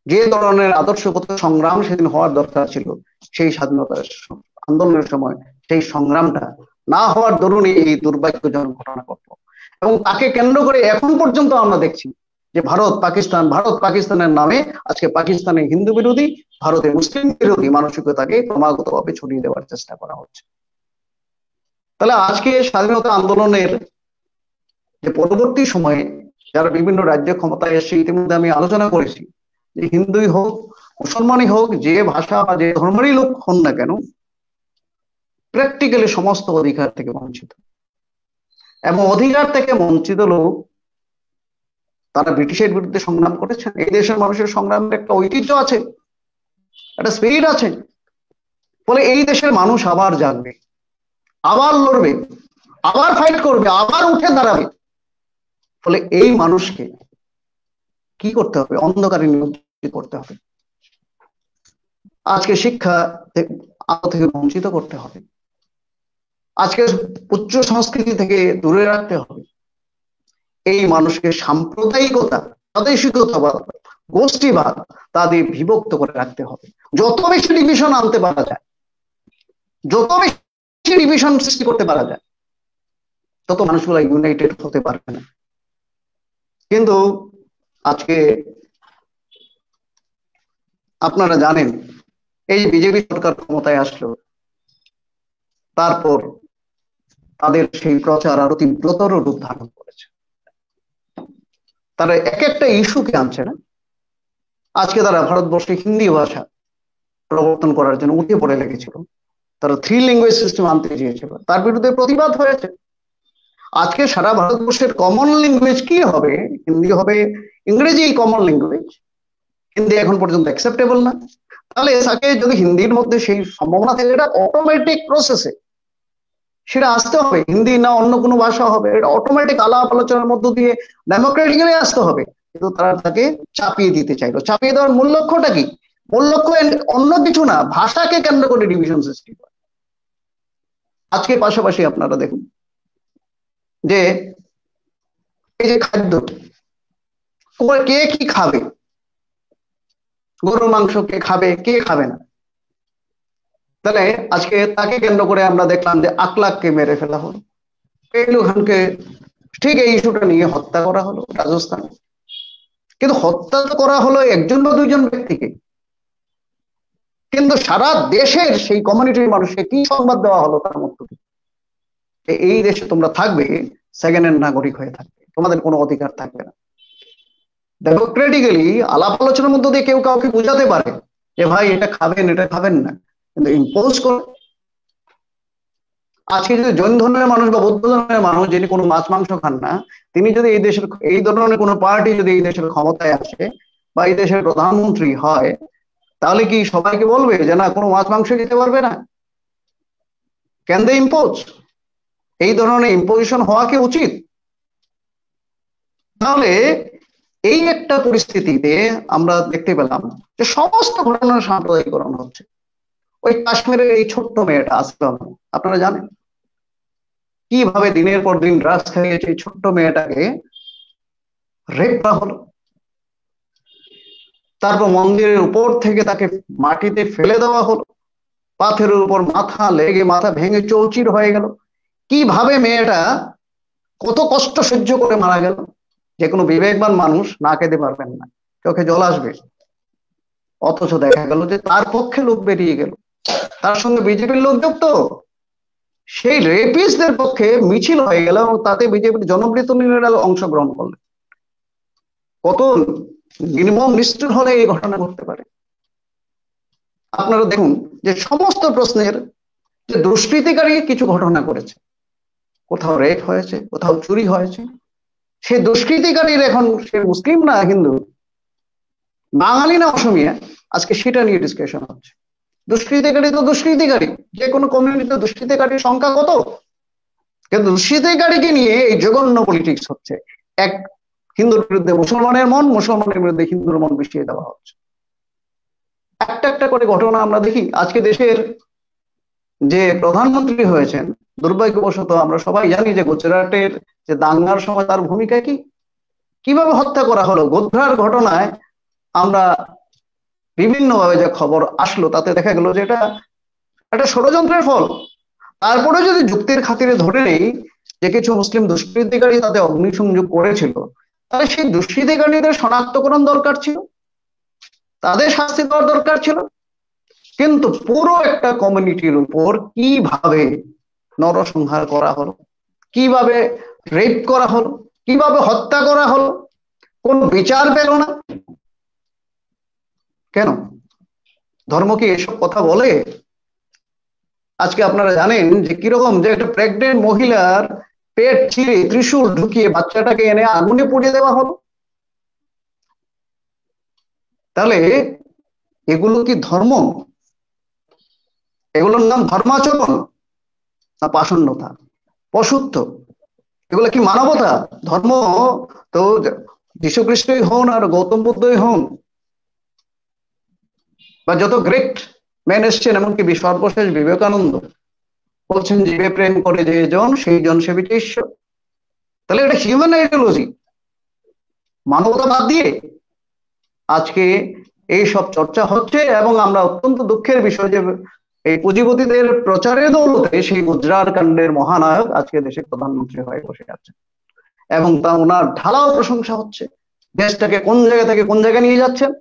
[SPEAKER 2] যে ধরনের আদর্শগত সংগ্রাম সেদিন হওয়ার দরকার ছিল, সেই স্বাধীনতার আন্দোলনের সময় সেই সংগ্রামটা না হওয়ার দরুনই এই দুর্ভাগ্যজনক ঘটনা ঘটল। এবং তাকে কেন্দ্র করে এখন পর্যন্ত আমরা দেখছি যে ভারত পাকিস্তানের নামে আজকে পাকিস্তানে হিন্দু বিরোধী, ভারতে মুসলিম বিরোধী মানসিকতাকে ক্রমাগতভাবে ছড়িয়ে দেওয়ার চেষ্টা করা হচ্ছে। তাহলে আজকে স্বাধীনতা আন্দোলনের যে পরবর্তী সময়ে যারা বিভিন্ন রাজ্যে ক্ষমতায় এসে, ইতিমধ্যে আমি আলোচনা করেছি যে হিন্দুই হোক মুসলমানই হোক, যে ভাষা বা যে ধর্মেরই লোক হন না কেন, প্র্যাকটিক্যালি সমস্ত অধিকার থেকে বঞ্চিত। এবং অধিকার থেকে বঞ্চিত লোক তারা ব্রিটিশের বিরুদ্ধে সংগ্রাম করেছেন। এই দেশের মানুষের সংগ্রামের একটা ঐতিহ্য আছে, একটা স্পিরিট আছে। ফলে এই দেশের মানুষ আবার জাগবে, আবার লড়বে, আবার ফাইট করবে, আবার উঠে দাঁড়াবে। ফলে এই মানুষকে কি করতে হবে? অন্ধকারে নিয়োজিত করতে হবে। আজকে শিক্ষা আলো থেকে বঞ্চিত করতে হবে, আজকে উচ্চ সংস্কৃতি থেকে দূরে রাখতে হবে। এই মানুষকে সাম্প্রদায়িকতা, প্রাদেশিকতাবাদ, গোষ্ঠীবাদ তাদের বিভক্ত করে রাখতে হবে। যত বেশি ডিভিশন আনতে পারা যায়, যত বেশি ডিভিশন সৃষ্টি করতে পারা যায়, তত মানুষগুলো ইউনাইটেড হতে পারবে না। কিন্তু আজকে আপনারা জানেন, এই বিজেপি সরকার ক্ষমতায় আসলো, তারপর তাদের সেই প্রচার আরো তীব্রতর রূপ ধারণ করেছে। তারা এক একটা ইস্যুকে আনছে না। আজকে তারা ভারতবর্ষে হিন্দি ভাষা প্রবর্তন করার জন্য উঠে পড়ে লেগেছিল। তারা 3 ল্যাঙ্গুয়েজ সিস্টেম আনতে চেয়েছিল, তার বিরুদ্ধে প্রতিবাদ হয়েছে। আজকে সারা ভারতবর্ষের কমন ল্যাঙ্গুয়েজ কি হবে? হিন্দি হবে, ইংরেজি কমন ল্যাঙ্গুয়েজ। হিন্দি এখন পর্যন্ত অ্যাকসেপ্টেবল না। তাহলে তাকে যদি হিন্দির মধ্যে সেই সম্ভাবনা থাকে, এটা অটোমেটিক প্রসেসে সেটা আসতে হবে। হিন্দি না অন্য কোনো ভাষা হবে, এটা অটোমেটিক আলাপ আলোচনার মধ্য দিয়ে ডেমোক্রেটিক্যালি আসতে হবে। কিন্তু তারা তাকে চাপিয়ে দিতে চাইলো। চাপিয়ে দেওয়ার মূল লক্ষ্যটা কি? মূল লক্ষ্য অন্য কিছু না, ভাষাকে কেন্দ্র করে ডিভিশন সৃষ্টি করে। আজকে পাশাপাশি আপনারা দেখুন যে এই যে খাদ্য, কে কি খাবে, গরুর মাংস কে খাবে, কে খাবে না। তাহলে আজকে তাকে কেন্দ্র করে আমরা দেখলাম যে আকলাককে মেরে ফেলা হলো, পেহলু খানকে ঠিক এই ইস্যুটা নিয়ে হত্যা করা হলো রাজস্থানে। কিন্তু হত্যা করা হলো একজন বা দুইজন ব্যক্তিকে, কিন্তু সারা দেশের সেই কমিউনিটির মানুষকে কি সংবাদ দেওয়া হলো তার মধ্য দিয়ে? এই দেশে তোমরা থাকবে, সেকেন্ড হ্যান্ড নাগরিক হয়ে থাকবে, তোমাদের কোনো অধিকার থাকবে না। ডেমোক্রেটিক্যালি আলাপ আলোচনার মধ্য দিয়ে কেউ কাউকে বোঝাতে পারে যে ভাই এটা খাবেন, এটা খাবেন না, কিন্তু ইম্পোজ করে। আজকে যদি জৈন ধর্মের মানুষ বা বৌদ্ধ ধর্মের মানুষ যিনি কোনো মাছ মাংস খান না, তিনি যদি এই দেশের এই ধরনের কোনো পার্টি যদি এই দেশের ক্ষমতায় আসে বা এই দেশের প্রধানমন্ত্রী হয়, তাহলে কি সবাইকে বলবে যে না কোনো মাছ মাংস খেতে পারবে না? Can they impose? এই ধরনের ইম্পোজিশন হওয়া কি উচিত? তাহলে এই একটা পরিস্থিতিতে আমরা দেখতে পেলাম যে সমস্ত ঘটনার সাম্প্রদায়িকরণ হচ্ছে। ওই কাশ্মীরের এই ছোট্ট মেয়েটা আসলাম, আপনারা জানেন কিভাবে দিনের পর দিন ড্রাগস খাইয়েছে এই ছোট্ট মেয়েটাকে রেপ করা হলো। তারপর মন্দিরের উপর থেকে তাকে মাটিতে ফেলে দেওয়া হলো, পাথরের উপর মাথা লেগে মাথা ভেঙে চৌচির হয়ে গেল। কিভাবে মেয়েটা কত কষ্ট সহ্য করে মারা গেল, যে কোনো বিবেকবান মানুষ না কেঁদে পারবেন না, চোখে জল আসবে। অথচ দেখা গেল যে তার পক্ষে লোক বেরিয়ে গেল, তার সঙ্গে বিজেপির লোক যুক্ত, সেই রেপিস্টদের পক্ষে মিছিল হয়ে গেল এবং তাতে বিজেপির জনপ্রতিনিধিরা অংশগ্রহণ করলেন। কত নির্মম নিষ্ঠুর হলে এই ঘটনা ঘটতে পারে? আপনারা দেখুন যে সমস্ত প্রশ্নের যে দুষ্কৃতিকারী কিছু ঘটনা করেছে, কোথাও রেপ হয়েছে, কোথাও চুরি হয়েছে, সেই দুষ্কৃতিকারীর এখন সে মুসলিম না হিন্দু, বাঙালি না অসমিয়া, আজকে সেটা নিয়ে ডিসকাশন হচ্ছে। দুষ্কৃতিকারী তো দুষ্কৃতিকারী, যে কোনো কমিউনিটিতে দুষ্কৃতিকারীর সংখ্যা কত, কিন্তু দুষ্কৃতিকারীকে নিয়ে এই জঘন্য পলিটিক্স হচ্ছে। এক হিন্দুর বিরুদ্ধে মুসলমানের মন, মুসলমানের বিরুদ্ধে হিন্দুর মন মিশিয়ে দেওয়া হচ্ছে। একটা একটা করে ঘটনা আমরা দেখি। আজকে দেশের যে প্রধানমন্ত্রী হয়েছেন, দুর্ভাগ্যবশত আমরা সবাই জানি যে গুজরাটের যে দাঙ্গার সময় তার ভূমিকা কি। কিভাবে হত্যা করা হলো? গোধ্রার ঘটনায় আমরা বিভিন্নভাবে যে খবর আসলো তাতে দেখা গেল যে এটা একটা ষড়যন্ত্রের ফল। তারপরে যদি যুক্তির খাতিরে ধরে নেই যে কিছু মুসলিম দুষ্কৃতিকারী তাতে অগ্নিসংযোগ করেছিল, তাহলে সেই দুষ্কৃতিকারীদের শনাক্তকরণ দরকার ছিল, তাদের শাস্তি দেওয়ার দরকার ছিল। কিন্তু পুরো একটা কমিউনিটির উপর কিভাবে নরসংহার করা হলো, কিভাবে রেপ করা হলো, কিভাবে হত্যা করা হলো, কোন বিচার পেল না। কেন? ধর্ম কি এসব কথা বলে? আজকে আপনারা জানেন যে কিরকম যে একটা প্রেগনেন্ট মহিলার পেট চিরে ত্রিশূল ঢুকিয়ে বাচ্চাটাকে এনে আগুনে পুড়িয়ে দেওয়া হলো। তাহলে এগুলো কি ধর্ম? এগুলোর নাম ধর্মাচরণ না পাষণ্যতা, পশুত্ব? এগুলো কি মানবতা? ধর্ম তো যীশু খ্রিস্টই হন আর গৌতম বুদ্ধই হন বা যত গ্রেট ম্যান এসছেন, এমনকি সর্বশেষ বিবেকানন্দ বলছেন জীবে প্রেম করে যে জন সেই জন সেবিত ঈশ্বর। তাহলে এটা হিউম্যান আইডিওলজি, মানবতা বাদ দিয়ে আজকে এই সব চর্চা হচ্ছে। এবং আমরা অত্যন্ত দুঃখের বিষয় যে এই পুঁজিপতিদের প্রচারের দৌলতে সেই গুজরাট কাণ্ডের মহানায়ক আজকে দেশের প্রধানমন্ত্রী হয়ে বসে আছেন এবং তা ওনার ঢালাও প্রশংসা হচ্ছে। দেশটাকে কোন জায়গা থেকে কোন জায়গায় নিয়ে যাচ্ছেন।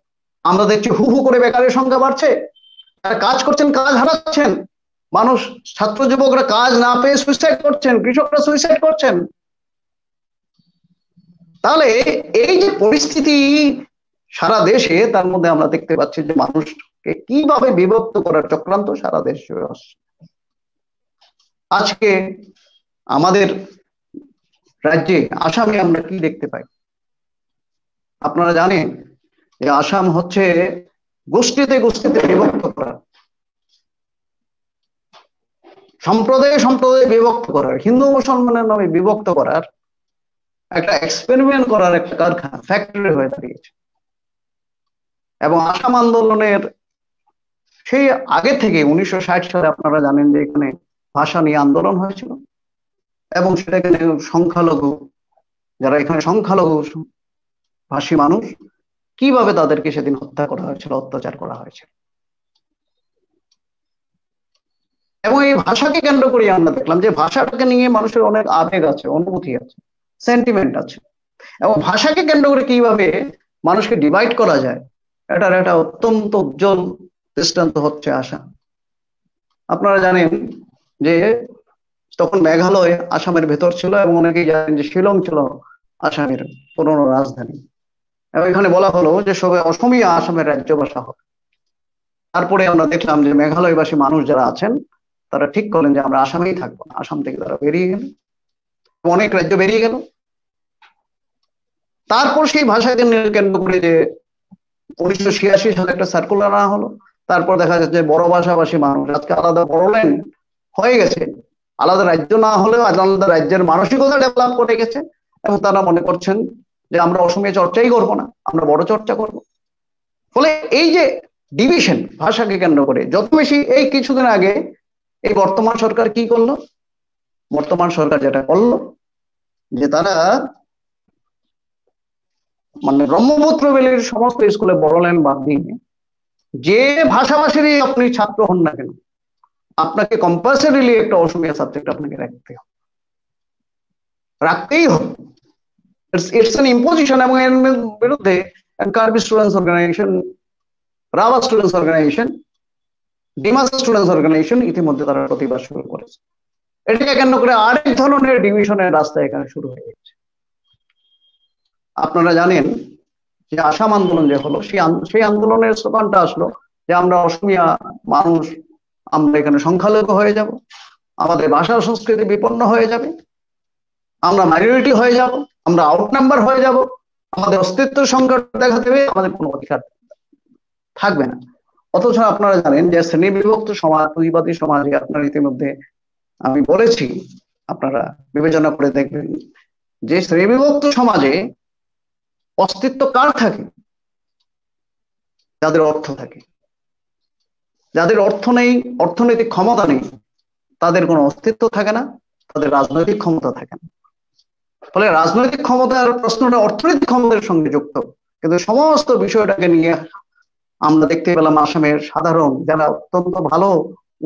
[SPEAKER 2] আমরা দেখছি হু হু করে বেকারের সংখ্যা বাড়ছে, তারা কাজ করছেন, কাজ হারাচ্ছেন, মানুষ ছাত্র যুবকরা কাজ না পেয়ে সুইসাইড করছেন, কৃষকরা সুইসাইড করছেন। তাহলে এই যে পরিস্থিতি সারা দেশে, তার মধ্যে আমরা দেখতে পাচ্ছি যে মানুষকে কিভাবে বিভক্ত করার চক্রান্ত সারা দেশ জুড়ে আসছে। আজকে আমাদের রাজ্যে আসামে আমরা কি দেখতে পাই? আপনারা জানেন যে আসাম হচ্ছে গোষ্ঠীতে গোষ্ঠীতে বিভক্ত করা, সম্প্রদায়ে সম্প্রদায়ে বিভক্ত করার, হিন্দু মুসলমানের নামে বিভক্ত করার একটা এক্সপেরিমেন্ট করার একটা কারখানা, ফ্যাক্টরি হয়ে দাঁড়িয়েছে। এবং আসাম আন্দোলনের সেই আগে থেকে 1960 সালে আপনারা জানেন যে এখানে ভাষা নিয়ে আন্দোলন হয়েছিল এবং সেটাকে সংখ্যালঘু, যারা এখানে সংখ্যালঘু ভাষী মানুষ, কিভাবে তাদেরকে সেদিন হত্যা করা হয়েছিল, অত্যাচার করা হয়েছিল। এবং এই ভাষাকে কেন্দ্র করে আমরা দেখলাম যে ভাষাটাকে নিয়ে মানুষের অনেক আবেগ আছে, অনুভূতি আছে, সেন্টিমেন্ট আছে। এবং ভাষাকে কেন্দ্র করে কিভাবে মানুষকে ডিভাইড করা যায়, এটার একটা অত্যন্ত উজ্জ্বল দৃষ্টান্ত হচ্ছে আসাম। আপনারা জানেন যে তখন মেঘালয় আসামের ভেতর ছিল এবং অনেকেই জানেন যে শিলং ছিল আসামের পুরনো রাজধানী। এবং এখানে বলা হলো যে সবাই অসমীয়া আসামের রাজ্য ভাষা হবে। তারপরে আমরা দেখলাম যে মেঘালয়বাসী মানুষ যারা আছেন তারা ঠিক করলেন যে আমরা আসামেই থাকবো না। আসাম থেকে তারা বেরিয়ে গেল, অনেক রাজ্য বেরিয়ে গেল। তারপর সেই ভাষাকে কেন্দ্র করে যে 1986 সালে একটা সার্কুলার আনা হলো। তারপর দেখা যাচ্ছে বড় ভাষাভাষী মানুষ আজকে আলাদা বড়ল্যান্ড হয়ে গেছে, আলাদা রাজ্য না হলেও আলাদা রাজ্যের মানসিকতা ডেভেলপ করে গেছে এবং তারা মনে করছেন যে আমরা অসমীয়া চর্চাই করবো না, আমরা বড় চর্চা করব। ফলে এই যে ডিভিশন ভাষাকে কেন্দ্র করে যত বেশি, এই কিছুদিন আগে এই বর্তমান সরকার কি করলো? বর্তমান সরকার যেটা করলো যে তারা মানে ব্রহ্মপুত্র ভ্যালির সমস্ত স্কুলে বড়ল্যান্ড বাদ দিয়ে যে ভাষাভাষীরই আপনি ছাত্র হন না কেন, আপনাকে কম্পালসারিলি একটা অসমীয়া সাবজেক্ট আপনাকে রাখতেই হবে। It's an imposition. এবং এর বিরুদ্ধে Karbi students organisation, Rabha students organisation, Dimasa students organisation ইতিমধ্যে তারা প্রতিবাদ শুরু করেছে। এটাকে কেন্দ্র করে আরেক ধরনের ডিভিশনের রাস্তা এখানে শুরু হয়ে গেছে। আপনারা জানেন যে আসাম আন্দোলন যে হলো, সেই আন্দোলনের স্লোগানটা আসলো যে আমরা অসমীয়া মানুষ, আমরা এখানে সংখ্যালঘু হয়ে যাব, আমাদের ভাষা সংস্কৃতি বিপন্ন হয়ে যাবে, আমরা মাইনরিটি হয়ে যাব, আমরা আউট নাম্বার হয়ে যাব, আমাদের অস্তিত্ব সংকট দেখা দেবে, আমাদের কোনো অধিকার থাকবে না। অথচ আপনারা জানেন যে শ্রেণী বিভক্ত সমাজ, পুঁজিবাদী সমাজে আপনার ইতিমধ্যে আমি বলেছি, আপনারা বিবেচনা করে দেখবেন যে শ্রেণী বিভক্ত সমাজে অস্তিত্ব কার থাকে? যাদের অর্থ থাকে। যাদের অর্থ নেই, অর্থনৈতিক ক্ষমতা নেই, তাদের কোনো অস্তিত্ব থাকে না, তাদের রাজনৈতিক ক্ষমতা থাকে না। ফলে রাজনৈতিক ক্ষমতার প্রশ্নটা অর্থনৈতিক ক্ষমতার সঙ্গে যুক্ত, কিন্তু সমস্ত বিষয়টাকে নিয়ে আমরা দেখতে পেলাম আসামের সাধারণ যারা অত্যন্ত ভালো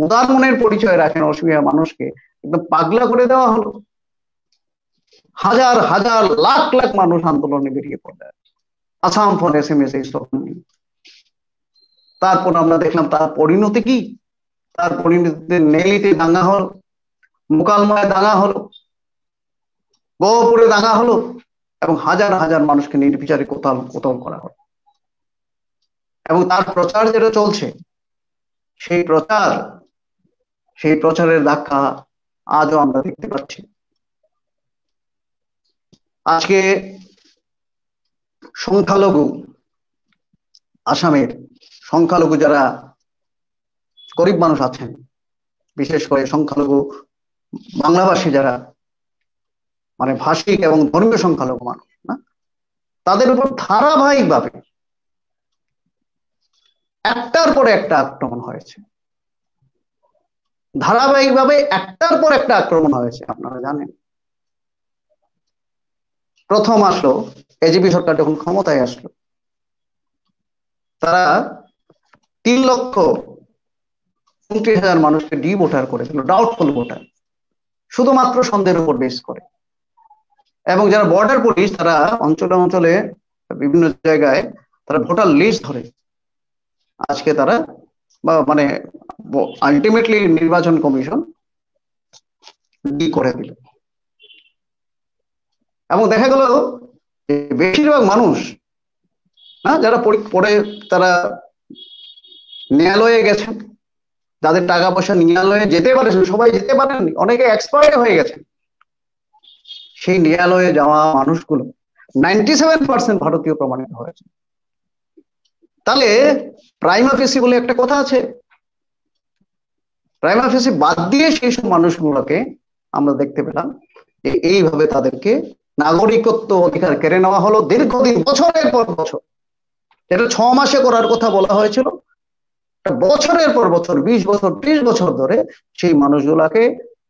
[SPEAKER 2] উদার মনের পরিচয় রাখেন অসুবিধা মানুষকে একদম পাগলা করে দেওয়া হলো। হাজার হাজার লাখ লাখ মানুষ আন্দোলনে বেরিয়ে পড়ে, আসাম ফর এসএমএস এই স্লোগান নিয়ে। তারপর আমরা দেখলাম তার পরিণতি কি, তার পরিণতিতে নেলিতে দাঙ্গা হলো, মোকালময় দাঙ্গা হলো, গহপুরে দাঙ্গা হলো, এবং হাজার হাজার মানুষকে নির্বিচারে কোতাল করা হলো। এবং তার প্রচার যেটা চলছে, সেই প্রচারের ধাক্কা আজও আমরা দেখতে পাচ্ছি। আজকে সংখ্যালঘু আসামের সংখ্যালঘু যারা গরিব মানুষ আছেন, বিশেষ করে সংখ্যালঘু বাংলাভাষী যারা মানে ভাষিক এবং ধর্মীয় সংখ্যালঘু মানুষ না, তাদের উপর ধারাবাহিকভাবে একটার পর একটা আক্রমণ হয়েছে, ধারাবাহিকভাবে একটার পর একটা আক্রমণ হয়েছে। আপনারা জানেন, প্রথম আসলো এজিপি সরকার যখন ক্ষমতায় আসলো, তারা 3,29,000 মানুষকে ডি ভোটার করেছিল, ডাউটফুল ভোটার, শুধুমাত্র সন্দেহের উপর বেস করে। এবং যারা বর্ডার পুলিশ, তারা অঞ্চলে অঞ্চলে বিভিন্ন জায়গায় তারা ভোটার লিস্ট ধরে আজকে তারা মানে আলটিমেটলি নির্বাচন কমিশন ডি করে দিল। এবং দেখা গেল বেশিরভাগ মানুষ না যারা পরে তারা ন্যায়ালয়ে গেছেন, যাদের টাকা পয়সা ন্যায়ালয়ে যেতে পারেন, সবাই যেতে পারেননি, অনেকে এক্সপায়ার হয়ে গেছেন, সেই ন্যায়ালয়ে যাওয়া মানুষগুলো 97% ভারতীয় প্রমাণিত হয়েছে। তাহলে প্রাইমা ফেসি বলে একটা কথা আছে, প্রাইমা ফেসি বাদ দিয়ে সেই সব মানুষগুলোকে আমরা দেখতে পেলাম যে এইভাবে তাদেরকে নাগরিকত্ব অধিকার কেড়ে নেওয়া হলো দীর্ঘদিন, বছরের পর বছর। যেটা 6 মাসে করার কথা বলা হয়েছিল, বছরের পর বছর, 20 বছর 30 বছর ধরে সেই মানুষগুলাকে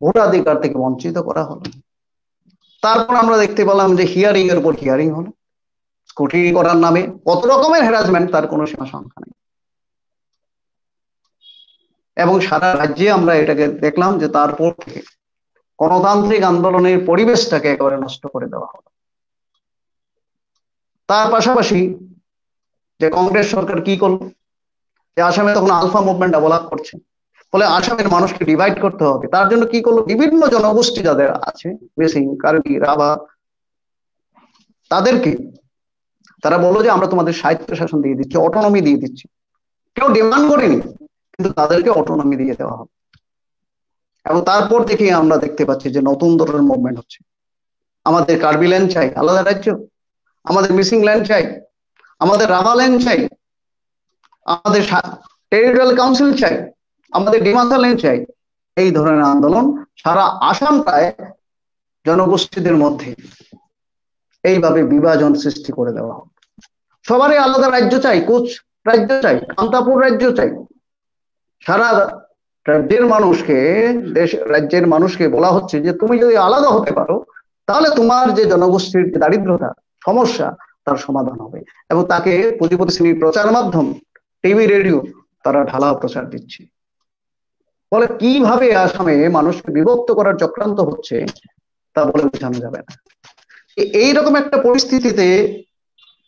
[SPEAKER 2] ভোটাধিকার থেকে বঞ্চিত করা হলো। তারপর আমরা দেখতে পেলাম যে হিয়ারিং এর উপর হিয়ারিং হলো, স্কুটিনি করার নামে কত রকমের হ্যারাসমেন্ট, তার কোনো সীমা সংখ্যা নেই। এবং সারা রাজ্যে আমরা এটাকে দেখলাম যে তারপর থেকে গণতান্ত্রিক আন্দোলনের পরিবেশটাকে একেবারে নষ্ট করে দেওয়া হলো। তার পাশাপাশি যে কংগ্রেস সরকার কি করলো, যে আসামে তখন আলফা মুভমেন্ট ডেভেলপ করছে, ফলে আসামের মানুষকে ডিভাইড করতে হবে, তার জন্য কি করলো, বিভিন্ন জনগোষ্ঠী যাদের আছে, মিসিং, কার্বি, রাভা, তাদেরকে তারা বললো যে আমরা তোমাদের স্বায়ত্ত শাসন দিয়ে দিচ্ছি, অটোনমি দিয়ে দিচ্ছি। কেউ ডিমান্ড করেনি, কিন্তু তাদেরকে অটোনমি দিয়ে দেওয়া হবে। এবং তারপর থেকে আমরা দেখতে পাচ্ছি যে নতুন ধরনের মুভমেন্ট হচ্ছে। আমাদের কার্বি ল্যান্ড চাই, আলাদা রাজ্য, আমাদের মিসিং ল্যান্ড চাই, আমাদের রাভা ল্যান্ড চাই, আমাদের টেরিটোরিয়াল কাউন্সিল চাই, আমাদের ডিমাসা ল্যান্ড চাই। এই ধরনের আন্দোলন সারা আসাম প্রায় জনগোষ্ঠীদের মধ্যে এইভাবে বিভাজন সৃষ্টি করে দেওয়া হবে। সবারই আলাদা রাজ্য চাই, কোচ রাজ্য চাই, কান্তাপুর রাজ্য চাই। সারা রাজ্যের মানুষকে, রাজ্যের মানুষকে বলা হচ্ছে যে তুমি যদি আলাদা হতে পারো তাহলে তোমার যে জনগোষ্ঠীর দারিদ্রতা সমস্যা তার সমাধান হবে। এবং তাকে পুঁজিপতি শ্রেণীর প্রচার মাধ্যম, টিভি, রেডিও, তারা ঢালাও প্রচার দিচ্ছে। বলে কিভাবে আসামে মানুষকে বিভক্ত করার চক্রান্ত হচ্ছে তা বলে বোঝানো যাবে না। এইরকম একটা পরিস্থিতিতে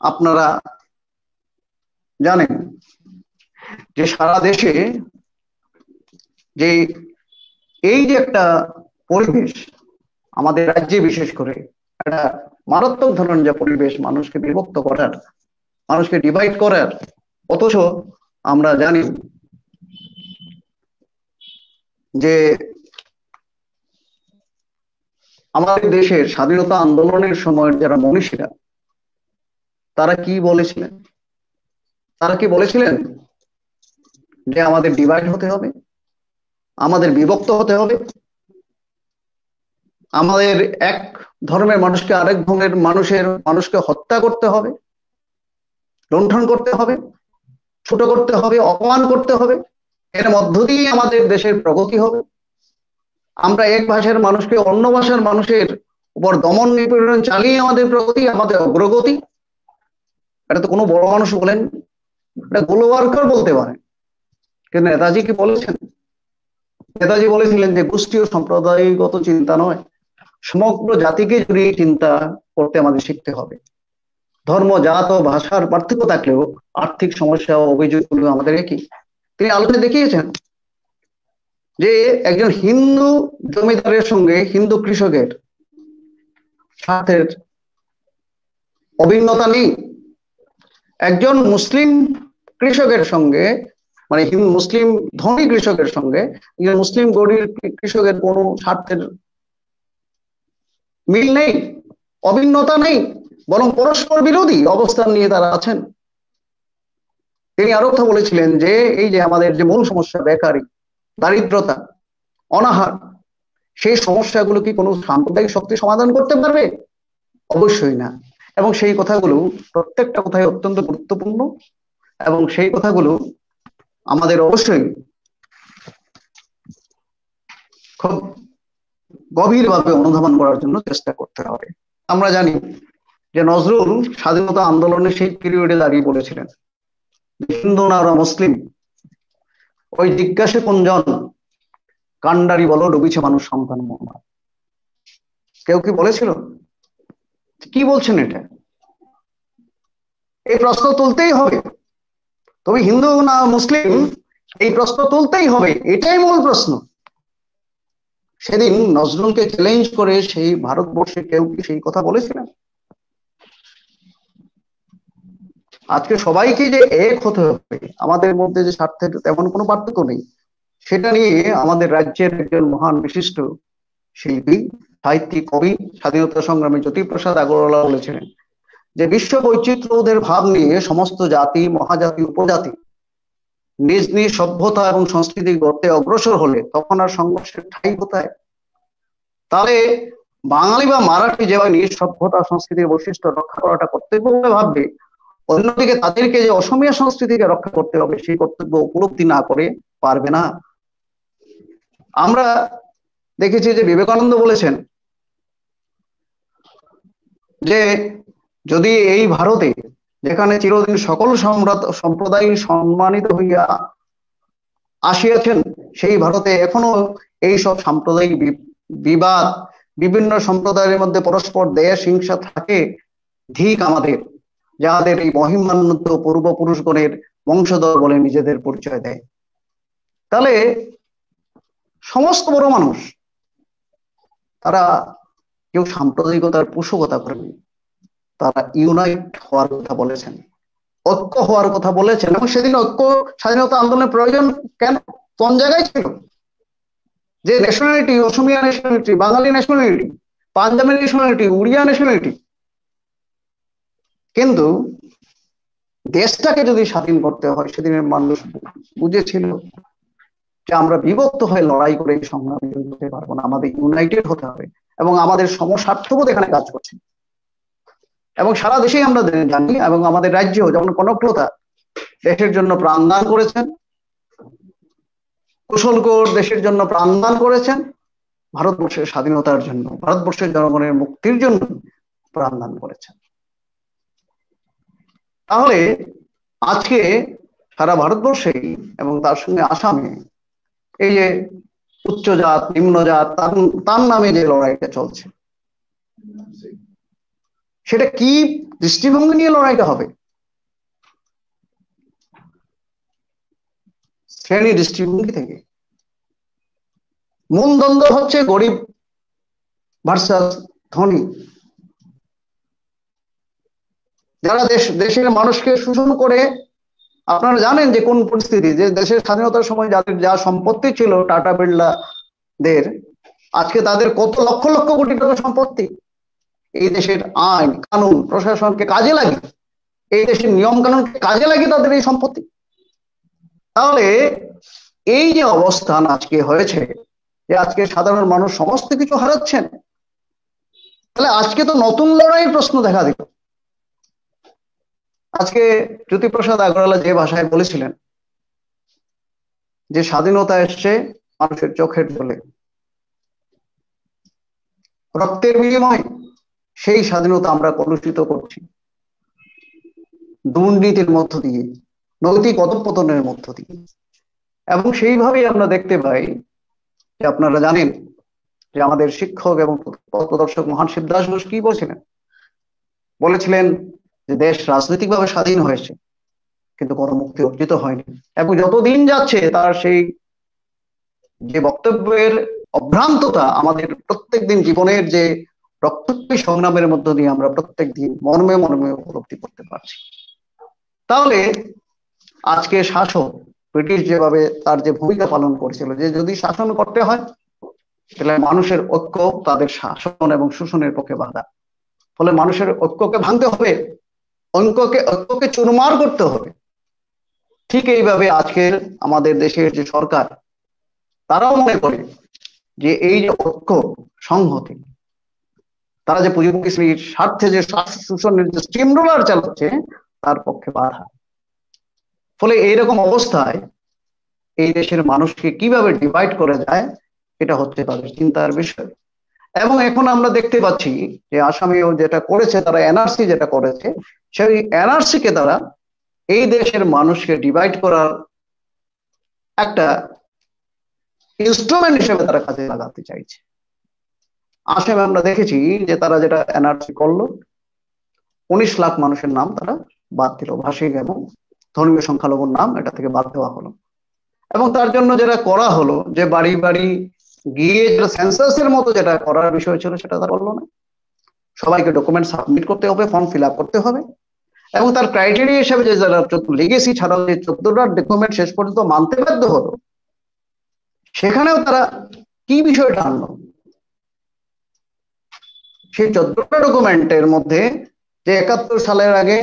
[SPEAKER 2] আপনারা জানেন যে সারা দেশে যে এই যে একটা পরিবেশ, আমাদের রাজ্যে বিশেষ করে একটা মারাত্মক ধরনের যে পরিবেশ, মানুষকে বিভক্ত করার, মানুষকে ডিভাইড করার, অথচ আমরা জানি যে আমাদের দেশের স্বাধীনতা আন্দোলনের সময় যারা মনীষীরা, তারা কি বলেছিলেন? তারা কি বলেছিলেন যে আমাদের ডিভাইড হতে হবে, আমাদের বিভক্ত হতে হবে, আমাদের এক ধর্মের মানুষকে আরেক ধর্মের মানুষকে হত্যা করতে হবে, লুণ্ঠন করতে হবে, ছোট করতে হবে, অপমান করতে হবে, এর মধ্য দিয়ে আমাদের দেশের প্রগতি হবে। আমরা এক ভাষার মানুষকে অন্য ভাষার মানুষের উপর দমন নিপীড়ন চালিয়ে আমাদের প্রগতি, আমাদের অগ্রগতি, এটা তো কোনো বড় মানুষ বলেন, এটা গোলওয়ার্কার বলতে পারেন। কিন্তু নেতাজি কি বলেছেন? নেতাজি বলেছিলেন যে গোষ্ঠী ও সম্প্রদায়গত চিন্তা নয়, সমগ্র জাতিকে জড়িয়ে চিন্তা করতে আমাদের শিখতে হবে। ধর্ম, জাত ও ভাষার পার্থক্য থাকলেও আর্থিক সমস্যা ও অভিযোগগুলো আমাদের একই। তিনি আলোচনায় দেখিয়েছেন যে একজন হিন্দু জমিদারের সঙ্গে হিন্দু কৃষকের স্বার্থের অভিন্নতা নেই, একজন মুসলিম কৃষকের সঙ্গে মানে মুসলিম ধনী কৃষকের সঙ্গে একজন মুসলিম গরিব কৃষকের কোনো স্বার্থের মিল নেই, অভিন্নতা নেই, বরং পরস্পর বিরোধী অবস্থান নিয়ে তারা আছেন। তিনি আরো কথা বলেছিলেন যে এই যে আমাদের যে মূল সমস্যা, বেকারি, দারিদ্রতা, অনাহার, সেই সমস্যাগুলো কি কোনো সাম্প্রদায়িক শক্তি সমাধান করতে পারবে? অবশ্যই না। এবং সেই কথাগুলো প্রত্যেকটা কথাই অত্যন্ত গুরুত্বপূর্ণ, এবং সেই কথাগুলো আমাদের অবশ্যই খুব গভীরভাবে অনুধাবন করার জন্য চেষ্টা করতে হবে। আমরা জানি যে নজরুল স্বাধীনতা আন্দোলনের সেই পিরিয়ডে দাঁড়িয়ে বলেছিলেন, হিন্দু না ওরা মুসলিম, ওই জিজ্ঞাসে কুঞ্জন কান্ডারি বলো ডুবিছে মানুষ সন্তান মোহনা। কেউ কি বলেছিল? কি বলছেন এটা? এই প্রশ্ন তুলতেই হবে। তুমি হিন্দু না মুসলিম, এই প্রশ্ন তুলতেই হবে, এটাই মূল প্রশ্ন। সেদিন নজরুলকে চ্যালেঞ্জ করে সেই ভারতবর্ষে কেউ কি সেই কথা বলেছিলেন? আজকে সবাইকে যে এক হতে হবে, আমাদের মধ্যে যে স্বার্থের তেমন কোনো পার্থক্য নেই, সেটা নিয়ে আমাদের রাজ্যের একজন মহান বিশিষ্ট শিল্পী, সাহিত্যিক, কবি, স্বাধীনতা সংগ্রামী জ্যোতিপ্রসাদ আগরওয়ালা বলেছিলেন যে বিশ্ব বৈচিত্র্যবোধের ভাব নিয়ে সমস্ত জাতি, মহাজাতি, উপজাতি নিজ নিজ সভ্যতা এবং সংস্কৃতি গড়তে অগ্রসর হলে তখন আর সংঘর্ষের ঠাঁই কোথায়? তাহলে বাঙালি বা মারাঠি যেভাবে নিজ সভ্যতা সংস্কৃতির বৈশিষ্ট্য রক্ষা করাটা কর্তব্য বলে ভাববে, অন্যদিকে তাদেরকে যে অসমীয়া সংস্কৃতিকে রক্ষা করতে হবে সেই কর্তব্য উপলব্ধি না করে পারবে না। আমরা দেখেছি যে বিবেকানন্দ বলেছেন যে যদি এই ভারতে, যেখানে চিরদিন সকল সম্প্রদায় সম্মানিত হইয়া আসিয়াছেন, সেই ভারতে এখনো এই সব সাম্প্রদায়িক বিবাদ, বিভিন্ন সম্প্রদায়ের মধ্যে পরস্পর দেশ হিংসা থাকে, ধিক আমাদের যাদের এই মহিমান্বিত পূর্বপুরুষগণের বংশধর বলে নিজেদের পরিচয় দেয়। তাহলে সমস্ত বড় মানুষ তারা কেউ সাম্প্রদায়িকতার পোষকতা করেন, তারা ইউনাইট হওয়ার কথা বলেছেন, ঐক্য হওয়ার কথা বলেছেন। এবং সেদিন ঐক্য স্বাধীনতা আন্দোলনের প্রয়োজন কেন, কোন জায়গায় ছিল? যে ন্যাশনালিটি, অসমিয়া ন্যাশনালিটি, বাঙালি ন্যাশনালিটি, পাঞ্জাবি ন্যাশনালিটি, উড়িয়া ন্যাশনালিটি, কিন্তু দেশটাকে যদি স্বাধীন করতে হয় সেদিনের মানুষ বুঝেছিল যে আমরা বিভক্ত হয়ে লড়াই করে এই সংগ্রামে হতে পারবো না, আমাদের ইউনাইটেড হতে হবে। এবং আমাদের সমস্বার্থবোধ এখানে কাজ করছে। এবং সারা দেশেই আমরা জানি, এবং আমাদের রাজ্য যেমন কনকলতা দেশের জন্য প্রাণদান করেছেন, কুশলগড় দেশের জন্য প্রাণদান করেছেন, ভারতবর্ষের স্বাধীনতার জন্য, ভারতবর্ষের জনগণের মুক্তির জন্য প্রাণদান করেছেন। তাহলে আজকে সারা ভারতবর্ষে এবং তার সঙ্গে আসামে এই যে উচ্চজাত নিম্নজাত তার নামে যে লড়াইটা চলছে, সেটা কি দৃষ্টিভঙ্গি নিয়ে লড়াইটা হবে? শ্রেণী দৃষ্টিভঙ্গি থেকে। মূল দ্বন্দ্ব হচ্ছে গরিব ভার্সাস ধনী। যারা দেশের মানুষকে শোষণ করে, আপনারা জানেন যে কোন পরিস্থিতি, যে দেশের স্বাধীনতার সময় যাদের যা সম্পত্তি ছিল টাটা বিড়লাদের, আজকে তাদের কত লক্ষ লক্ষ কোটি টাকা সম্পত্তি। এই দেশের আইন কানুন প্রশাসনকে কাজে লাগে, এই দেশের নিয়ম কানুনকে কাজে লাগে তাদের এই সম্পত্তি। তাহলে এই যে অবস্থান আজকে হয়েছে, যে আজকে সাধারণ মানুষ সমস্ত কিছু হারাচ্ছেন, তাহলে আজকে তো নতুন লড়াইয়ের প্রশ্ন দেখা দিল। আজকে জ্যোতিপ্রসাদ আগরওয়ালা যে ভাষায় বলেছিলেন যে স্বাধীনতা এসছে মানুষের চোখের জলে, রক্তের বিনিময়ে সেই স্বাধীনতা আমরা কলুষিত করছি দুর্নীতির মধ্য দিয়ে, নৈতিক অধঃপতনের মধ্য দিয়ে। এবং সেইভাবেই আমরা দেখতে পাই যে আপনারা জানেন যে আমাদের শিক্ষক এবং পথপ্রদর্শক মহান শিবদাস ঘোষ কি বলেছিলেন যে দেশ রাজনৈতিকভাবে স্বাধীন হয়েছে কিন্তু গণমুক্তি অর্জিত হয়নি। এবং যতদিন যাচ্ছে তার সেই যে বক্তব্যের অভ্রান্ততা আমাদের প্রত্যেক দিন জীবনের যে রক্তক্ষয়ী সংগ্রামের মধ্য দিয়ে আমরা প্রত্যেক দিন মর্মে মর্মে উপলব্ধি করতে পারছি। তাহলে আজকে শাসক ব্রিটিশ যেভাবে তার যে ভূমিকা পালন করেছিল, যে যদি শাসন করতে হয় তাহলে মানুষের ঐক্য তাদের শাসন এবং শোষণের পক্ষে বাধা, ফলে মানুষের ঐক্যকে ভাঙতে হবে, ঐক্যকে চুরমার করতে হবে। ঠিক এইভাবে আজকের আমাদের দেশের যে সরকার, তারাও মনে করে যে এই যে ঐক্য সংহতি, তারা যে পুঁজিপতি শ্রেণীর স্বার্থে যে শোষণের যে স্টিম রোলার চালাচ্ছে তার পক্ষে বাধা। ফলে এইরকম অবস্থায় এই দেশের মানুষকে কিভাবে ডিভাইড করা যায় এটা হচ্ছে তাদের চিন্তার বিষয়। এবং এখন আমরা দেখতে পাচ্ছি যে আসামিও যেটা করেছে, তারা এনআরসি যেটা করেছে, সেই এনআরসি কে তারা এই দেশের মানুষকে ডিভাইড করার একটা ইনস্ট্রুমেন্ট হিসেবে তারা কাজে লাগাতে চাইছে। আসামে আমরা দেখেছি যে তারা যেটা এনআরসি করলো, 19 লাখ মানুষের নাম তারা বাদ দিল, ভাষিক এবং ধর্মীয় সংখ্যালঘুর নাম এটা থেকে বাদ দেওয়া হলো। এবং তার জন্য যেটা করা হলো যে বাড়ি বাড়ি গিয়ে যেটা সেন্সাসের মতো যেটা করার বিষয় ছিল সেটা তারা করলো না। সবাইকে ডকুমেন্ট সাবমিট করতে হবে, ফর্ম ফিল আপ করতে হবে, এবং তার ক্রাইটেরিয়া হিসেবে যে যারা লিগেসি ছাড়াও যে 14টা ডকুমেন্ট শেষ পর্যন্ত মানতে বাধ্য হলো, সেখানেও তারা কি বিষয়টা আনলো, সেই 14টা ডকুমেন্টের মধ্যে যে 71 সালের আগে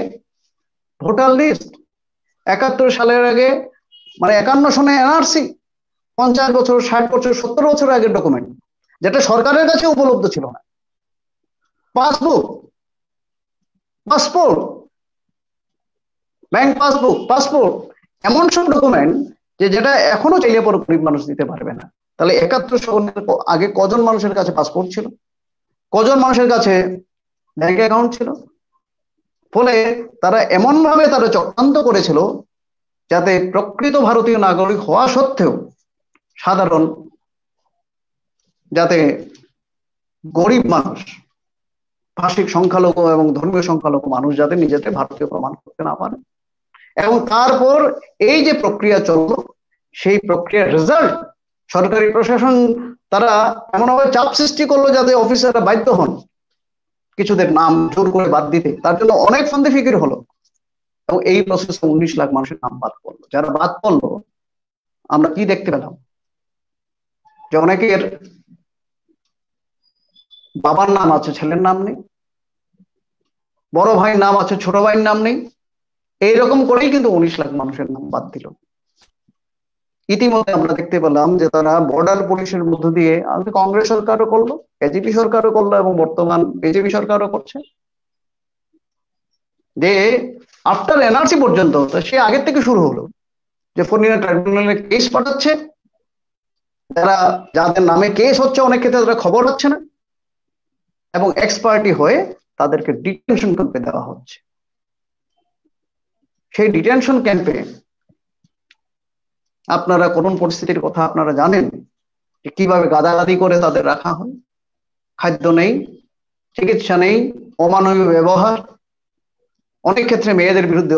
[SPEAKER 2] ভোটার লিস্ট, 71 সালের আগে মানে 51 সনে এনআরসি, 50 বছর 60 বছর 70 বছর আগের ডকুমেন্ট যেটা সরকারের কাছে উপলব্ধ ছিল না, passbook, passport, bank passbook, passport, এমন সব ডকুমেন্ট যে যেটা এখনো চাইলে পরে গরিব মানুষ দিতে পারবে না। তাহলে 71 সনের আগে কজন মানুষের কাছে পাসপোর্ট ছিল, কজন মানুষের কাছে ব্যাংক অ্যাকাউন্ট ছিল? ফলে তারা এমন ভাবে তারা চক্রান্ত করেছিল যাতে প্রকৃত ভারতীয় নাগরিক হওয়া সত্ত্বেও সাধারণ যাতে গরিব মানুষ, ভাষিক সংখ্যালঘু এবং ধর্মীয় সংখ্যালঘু মানুষ যাতে নিজেদের ভারতীয় প্রমাণ করতে না পারে। এবং তারপর এই যে প্রক্রিয়া চললো, সেই প্রক্রিয়ার রেজাল্ট সরকারি প্রশাসন তারা এমনভাবে চাপ সৃষ্টি করলো যাতে অফিসাররা বাধ্য হন কিছুদের নাম জোর করে বাদ দিতে। তার জন্য অনেক সন্দেহ ফিকির হলো এবং এই প্রসেসে 19 লাখ মানুষের নাম বাদ পড়লো। যারা বাদ পড়লো আমরা কি দেখতে পেলাম যে অনেকের বাবার নাম আছে, ছেলের নাম নেই, বড় ভাইয়ের নাম আছে, ছোট ভাইয়ের নাম নেই। এইরকম করেই কিন্তু 19 লাখ মানুষের নাম বাদ দিল। ইতিমধ্যে আমরা দেখতে পেলাম যে তারা বর্ডার পুলিশের মধ্য দিয়ে কংগ্রেস সরকারও করলো, এজিপি সরকারও করলো এবং বর্তমান বিজেপি সরকারও করছে, যে আফটার এনআরসি পর্যন্ত সে আগের থেকে শুরু হলো যে ফরিনা ট্রাইব্যুনালে কেস পাঠাচ্ছে, যারা যাদের নামে কেস হচ্ছে অনেক ক্ষেত্রে তারা খবর হচ্ছে না, এবং এক্সপার্টি হয়ে তাদেরকে ডিটেনশন ক্যাম্পে দেওয়া হচ্ছে। সেই ডিটেনশন ক্যাম্পে আপনারা কোন পরিস্থিতির কথা আপনারা জানেন, যে কিভাবে গাদাগাদি করে তাদের রাখা হয়, খাদ্য নেই, চিকিৎসা নেই, অমানবীয় ব্যবহার, অনেক ক্ষেত্রে মেয়েদের বিরুদ্ধে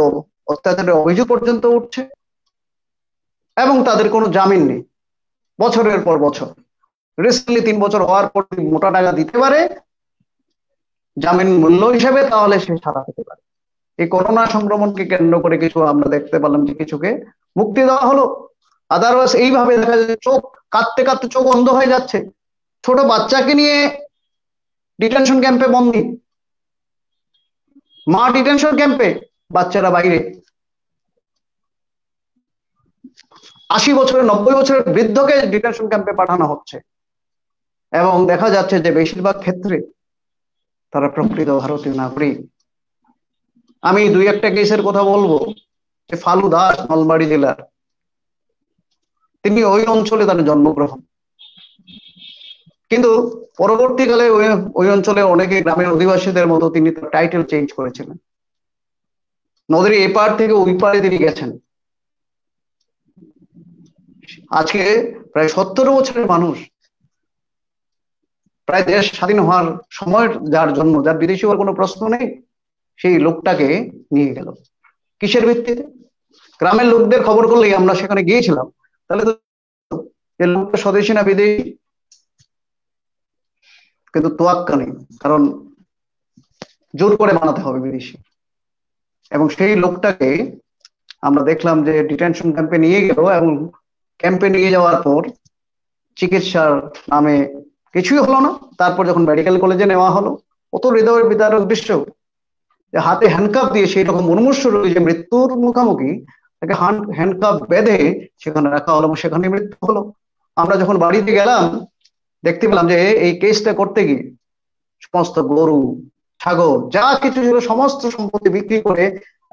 [SPEAKER 2] অত্যাচারের অভিযোগ পর্যন্ত উঠছে, এবং তাদের কোনো জামিন নেই বছরের পর বছর। রিসেন্টলি 3 বছর হওয়ার পর মোটা টাকা দিতে পারে জামিন মূল্য হিসেবে, তাহলে সে ছাড়া পেতে পারে। এই করোনা সংক্রমণকে কেন্দ্র করে কিছু আমরা দেখতে পেলাম যে কিছুকে মুক্তি দেওয়া হলো, আদারওয়াইজ এইভাবে দেখা যায় চোখ কাঁদতে কাঁদতে চোখ অন্ধ হয়ে যাচ্ছে। ছোট বাচ্চাকে নিয়ে ডিটেনশন ক্যাম্পে বন্দী, মা ডিটেনশন ক্যাম্পে, বাচ্চারা বাইরে, 80 বছরের 90 বছরের বৃদ্ধকে ডিটেনশন ক্যাম্পে পাঠানো হচ্ছে, এবং দেখা যাচ্ছে যে বেশিরভাগ ক্ষেত্রে তারা প্রকৃত ভারতীয় নাগরিক। আমি 2-1টা কেসের কথা বলবো, যে ফালু দাস নলবাড়ি জেলার, তিনি ওই অঞ্চলে তার জন্মগ্রহণ, কিন্তু পরবর্তীকালে ওই অঞ্চলে অনেকে গ্রামের অধিবাসীদের মতো তিনি তার টাইটেল চেঞ্জ করেছিলেন। নদীর এপার থেকে ওই পারে তিনি গেছেন। আজকে প্রায় 70 বছরের মানুষ, প্রায় দেশ স্বাধীন হওয়ার সময় যার জন্ম, যার বিদেশি হওয়ার কোনো প্রশ্ন নেই, সেই লোকটাকে নিয়ে গেল কিসের ভিত্তিতে? গ্রামের লোকদের খবর করলেই আমরা সেখানে গিয়েছিলাম, তাহলে তো লোকটা স্বদেশী না বিদেশি? কিন্তু তোয়াক্কা নেই, কারণ জোর করে বানাতে হবে বিদেশি। এবং সেই লোকটাকে আমরা দেখলাম যে ডিটেনশন ক্যাম্পে নিয়ে গেল, এবং ক্যাম্পে নিয়ে যাওয়ার পর চিকিৎসার নামে কিছুই হলো না। তারপর যখন মেডিকেল কলেজে নেওয়া হলো, অত হৃদয়ের বিদারক দৃশ্য, যে হাতে হ্যান্ডকাপ দিয়ে সেই রকম মুমূর্ষু রোগী যে মৃত্যুর মুখোমুখি, তাকে হ্যান্ডকাপ বেঁধে সেখানে রাখা হলো, সেখানে মৃত্যু হলো। আমরা যখন বাড়িতে গেলাম দেখতে পেলাম যে এই কেসটা করতে গিয়ে সমস্ত গরু, ছাগল, যা কিছু ছিল সমস্ত সম্পত্তি বিক্রি করে,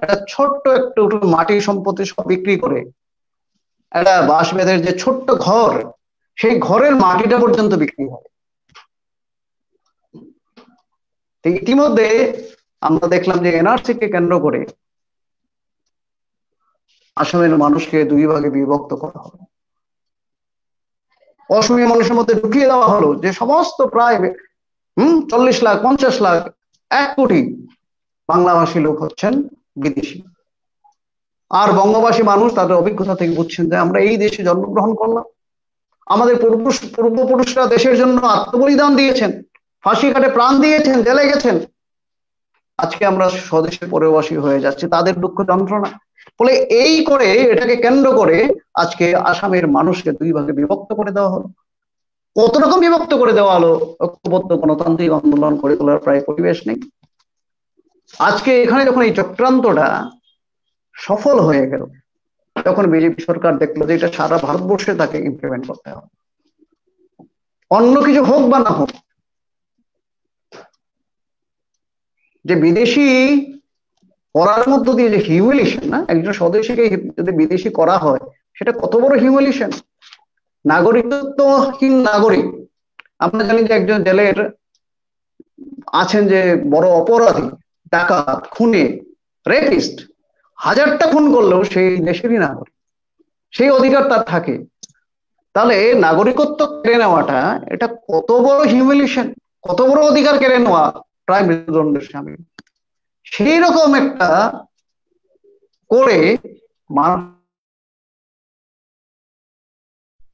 [SPEAKER 2] একটা ছোট্ট একটু মাটির সম্পত্তি সব বিক্রি করে একটা বাঁশ বেতের যে ছোট্ট ঘর, সেই ঘরের মাটিটা পর্যন্ত বিক্রি হয়। ইতিমধ্যে আমরা দেখলাম যে এনআরসি কে কেন্দ্র করে আসামের মানুষকে দুই ভাগে বিভক্ত করা হলো। অসমীয়া মানুষের মধ্যে ঢুকিয়ে দেওয়া হলো যে সমস্ত প্রায় 40 লাখ, 50 লাখ, 1 কোটি বাংলাভাষী লোক হচ্ছেন বিদেশি। আর বঙ্গবাসী মানুষ তাদের অভিজ্ঞতা থেকে বুঝছেন যে আমরা এই দেশে জন্মগ্রহণ করলাম, আমাদের পূর্বপুরুষরা দেশের জন্য আত্মবলিদান দিয়েছেন, ফাঁসি কাটে প্রাণ দিয়েছেন, জেলে গেছেন। আজকে আমরা স্বদেশের পরবাসী হয়ে যাচ্ছি, তাদের দুঃখ যন্ত্রণা। ফলে এই করে এটাকে কেন্দ্র করে আজকে আসামের মানুষকে দুই ভাগে বিভক্ত করে দেওয়া হলো। কত রকম বিভক্ত করে দেওয়া হলো, ঐক্যবদ্ধ গণতান্ত্রিক আন্দোলন করে তোলার প্রায় পরিবেশ নেই। আজকে এখানে যখন এই চক্রান্তটা সফল হয়ে গেল, তখন বিজেপি সরকার দেখলো যে এটা সারা ভারতবর্ষে তাকে ইমপ্লিমেন্ট করতে হবে, অন্য কিছু হোক বা না হোক। যে বিদেশি করার মধ্য দিয়ে যে হিউমিলিয়েশন, না, একজন স্বদেশীকে যদি বিদেশি করা হয়, সেটা কত বড় হিউমিলিয়েশন। নাগরিকত্বহীন নাগরিক, আমরা জানি যে একজন জেলের আছেন যে বড় অপরাধী, ডাকাত, খুনে, রেপিস্ট, 1000টা খুন করলেও সেই দেশেরই নাগরিক, সেই অধিকার তার থাকে। তাহলে নাগরিকত্ব কেড়ে নেওয়াটা এটা কত বড় হিউমিলিয়েশন, কত বড় অধিকার কেড়ে নেওয়া, প্রায় মৃত্যুদণ্ডের সামনে। সেই রকম একটা করে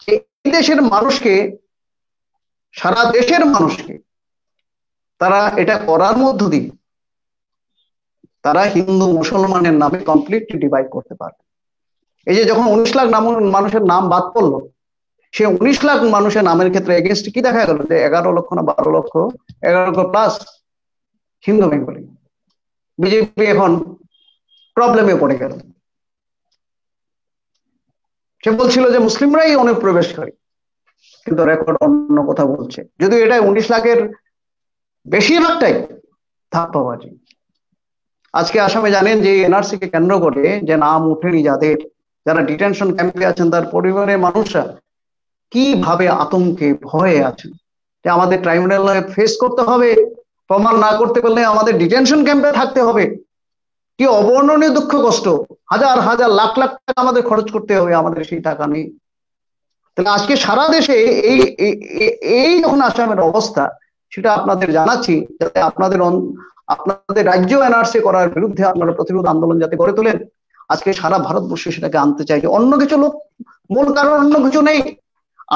[SPEAKER 2] এই দেশের মানুষকে, সারা দেশের মানুষকে তারা এটা করার মধ্য দিয়ে তারা হিন্দু মুসলমানের নামে কমপ্লিটলি ডিভাইড করতে পারবে। এই যে যখন 19 লাখ মানুষের নাম বাদ পড়লো, সে 19 লাখ মানুষের নামের ক্ষেত্রে এগেনস্ট কি দেখা গেল যে 11 লক্ষ না 12 লক্ষ, 11 লক্ষ প্লাস হিন্দু বেঙ্গলি। বিজেপি এখন প্রবলেমে পড়ে গেল। সে বলছিল যে মুসলিমরাই অনুপ্রবেশকারী, কিন্তু রেকর্ড অন্য কথা বলছে। যদিও এটা 19 লাখের বেশিরভাগটাই ধাপ্পাবাজি। আজকে আসামে জানেন যে এনআরসি কে কেন্দ্র করে যে নাম উঠেনি যাদের, যারা ডিটেনশন ক্যাম্পে আছেন, তার পরিবারের মানুষরা কিভাবে আতঙ্কে ভয়ে আছেন যে আমাদের ট্রাইব্যুনালে ফেস করতে হবে, প্রমাণ না করতে পারলে আমাদের ডিটেনশন ক্যাম্পে থাকতে হবে। কি অবর্ণনীয় দুঃখ কষ্ট, হাজার হাজার লাখ লাখ টাকা আমাদের খরচ করতে হবে, আমাদের সেই টাকা নেই। তাহলে আজকে সারা দেশে এই যখন আসামের অবস্থা, সেটা আপনাদের জানাচ্ছি যাতে আপনাদের রাজ্য এনআরসি করার বিরুদ্ধে আপনারা প্রতিরোধ আন্দোলন যাতে গড়ে তোলেন। আজকে সারা ভারতবর্ষে সেটাকে আনতে চাইছে। অন্য কিছু লোক, মূল কারণ অন্য কিছু নেই।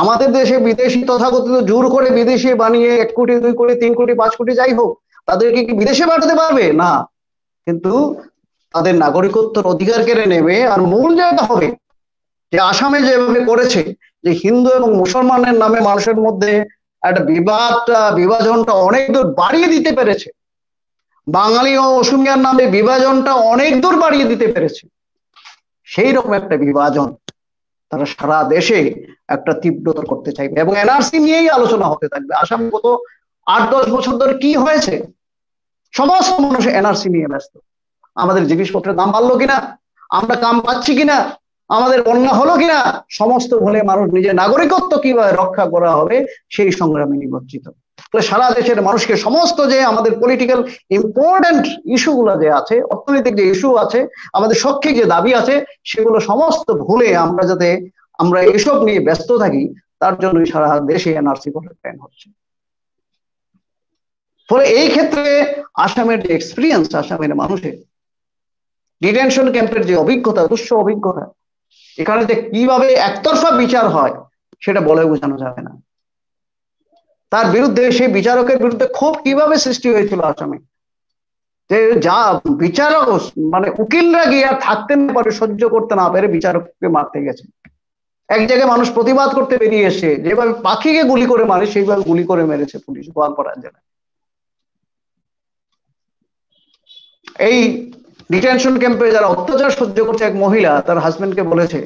[SPEAKER 2] আমাদের দেশে বিদেশি তথাকথিত জোর করে বিদেশি বানিয়ে 1 কোটি, 2 কোটি, 3 কোটি, 5 কোটি যাই হোক, তাদেরকে কি বিদেশে পাঠাতে পারবে না? কিন্তু তাদের নাগরিকত্বের অধিকার কেড়ে নেবে। আর মূল জায়গা হবে যে আসামে যেভাবে করেছে, যে হিন্দু এবং মুসলমানের নামে মানুষের মধ্যে একটা বিভাজনটা অনেক দূর বাড়িয়ে দিতে পেরেছে, বাঙালি ও অসমিয়ার নামে বিভাজনটা অনেক দূর বাড়িয়ে দিতে পেরেছে। সেই রকম একটা বিভাজন তারা সারা দেশে একটা তীব্রতর করতে চাইবে, এবং এনআরসি নিয়েই আলোচনা হতে থাকবে। আসাম গত 8-10 বছর ধরে কি হয়েছে, সমস্ত মানুষ এনআরসি নিয়ে ব্যস্ত। আমাদের জিনিসপত্রের দাম বাড়লো কিনা, আমরা কাম পাচ্ছি কিনা, আমাদের বন্যা হলো কিনা, সমস্ত ভুলে মানুষ নিজের নাগরিকত্ব কিভাবে রক্ষা করা হবে সেই সংগ্রামে নিমজ্জিত। তো সারা দেশের মানুষকে সমস্ত যে আমাদের পলিটিক্যাল ইম্পর্টেন্ট ইস্যুগুলো যে আছে, অর্থনৈতিক যে ইস্যু আছে, আমাদের শৈক্ষিক যে দাবি আছে, সেগুলো সমস্ত ভুলে আমরা এসব নিয়ে ব্যস্ত থাকি, তার জন্যই সারা দেশে এনআরসি করার প্ল্যান হচ্ছে। ফলে এই ক্ষেত্রে আসামের যে এক্সপিরিয়েন্স, আসামের মানুষের ডিটেনশন ক্যাম্পের যে অভিজ্ঞতা, দুঃস্থ অভিজ্ঞতা, এখানে যে কিভাবে একতরফা বিচার হয় সেটা বলে বোঝানো যাবে না। তার বিরুদ্ধে, সেই বিচারকের বিরুদ্ধে ক্ষোভ কিভাবে সৃষ্টি হয়েছিল আসামে, যে যা বিচারক মানে উকিলরা গিয়ে আর থাকতে না পারে, সহ্য করতে না পেরে বিচারককে মারতে গেছে। এক জায়গায় মানুষ প্রতিবাদ করতে বেরিয়ে এসে যেভাবে পাখিকে গুলি করে মারে, সেইভাবে গুলি করে মেরেছে পুলিশ গোয়ালপাড়া জেলায়। এই ডিটেনশন ক্যাম্পে যারা অত্যাচার সহ্য করছে, এক মহিলা তার হাজবেন্ডকে বলেছে,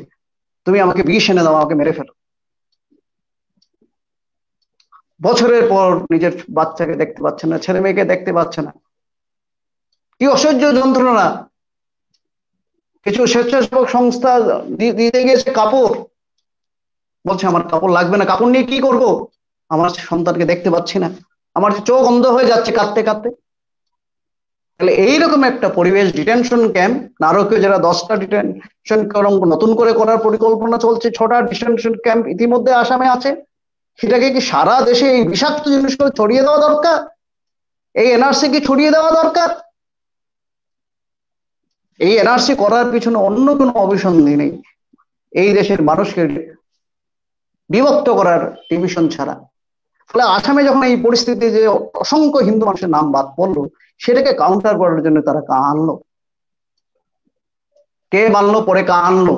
[SPEAKER 2] তুমি আমাকে বিষ এনে দাও, আমাকে মেরে ফেলো। বছরের পর নিজের বাচ্চাকে দেখতে পাচ্ছে না, ছেলে মেয়েকে দেখতে পাচ্ছে না, কি অসহ্য যন্ত্রণা। কিছু স্বেচ্ছাসেবক সংস্থা দিতে গিয়েছে কাপড়, বলছে আমার কাপড় লাগবে না, কাপড় নিয়ে কি করব, আমার সন্তানকে দেখতে পাচ্ছি না, আমার চোখ অন্ধ হয়ে যাচ্ছে কাঁদতে কাঁদতে। তাহলে এইরকম একটা পরিবেশ, ডিটেনশন ক্যাম্প, নারকীয় যারা 10টা ডিটেনশন ক্যাম্প নতুন করে করার পরিকল্পনা চলছে, 6টা ডিটেনশন ক্যাম্প ইতিমধ্যে আসামে আছে, সেটাকে কি সারা দেশে এই বিষাক্ত জিনিসগুলো ছড়িয়ে দেওয়া দরকার? এই এনআরসি কি ছড়িয়ে দেওয়া দরকার? এই এনআরসি করার পিছনে অন্য কোনো অভিসন্ধি নেই, এই দেশের মানুষকে বিভক্ত করার ডিভিশন ছাড়া। ফলে আসামে যখন এই পরিস্থিতি, যে অসংখ্য হিন্দু মানুষের নাম বাদ পড়লো, সেটাকে কাউন্টার করার জন্য তারা আনলো, কে মানলো পরে আনলো।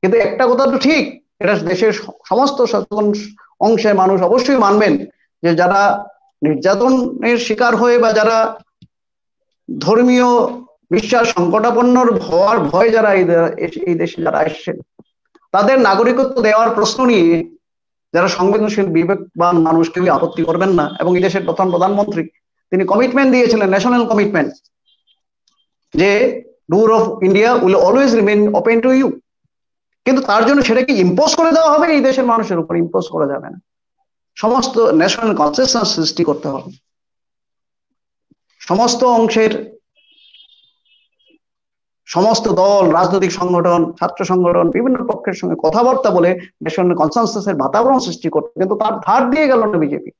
[SPEAKER 2] কিন্তু একটা কথা তো ঠিক, এটা দেশের সমস্ত সচেতন অংশের মানুষ অবশ্যই মানবেন, যে যারা নির্যাতনের শিকার হয়ে বা যারা ধর্মীয় বিশ্বাস সংকটাপন্ন হওয়ার ভয় যারা এই দেশে যারা এসছেন, তাদের নাগরিকত্ব দেওয়ার প্রশ্ন নিয়ে যারা সংবেদনশীল বিবেকবান মানুষ কেউ আপত্তি করবেন না। এবং এই দেশের প্রধানমন্ত্রী তিনি কমিটমেন্ট দিয়েছিলেন, ন্যাশনাল কমিটমেন্ট, যে door of India will always remain open to you. কিন্তু তার জন্য সেটাকে ইম্পোজ করে দেওয়া হবে এই দেশের মানুষের উপর, ইম্পোজ করা যাবে না। সমস্ত ন্যাশনাল কনসেনসাস সৃষ্টি করতে হবে, সমস্ত অংশের সমস্ত দল, রাজনৈতিক সংগঠন, ছাত্র সংগঠন, বিভিন্ন পক্ষের সঙ্গে কথাবার্তা বলে ন্যাশনাল কনসেনসাসের বাতাবরণ সৃষ্টি করতে, কিন্তু তার ধার দিয়ে গেল না বিজেপি।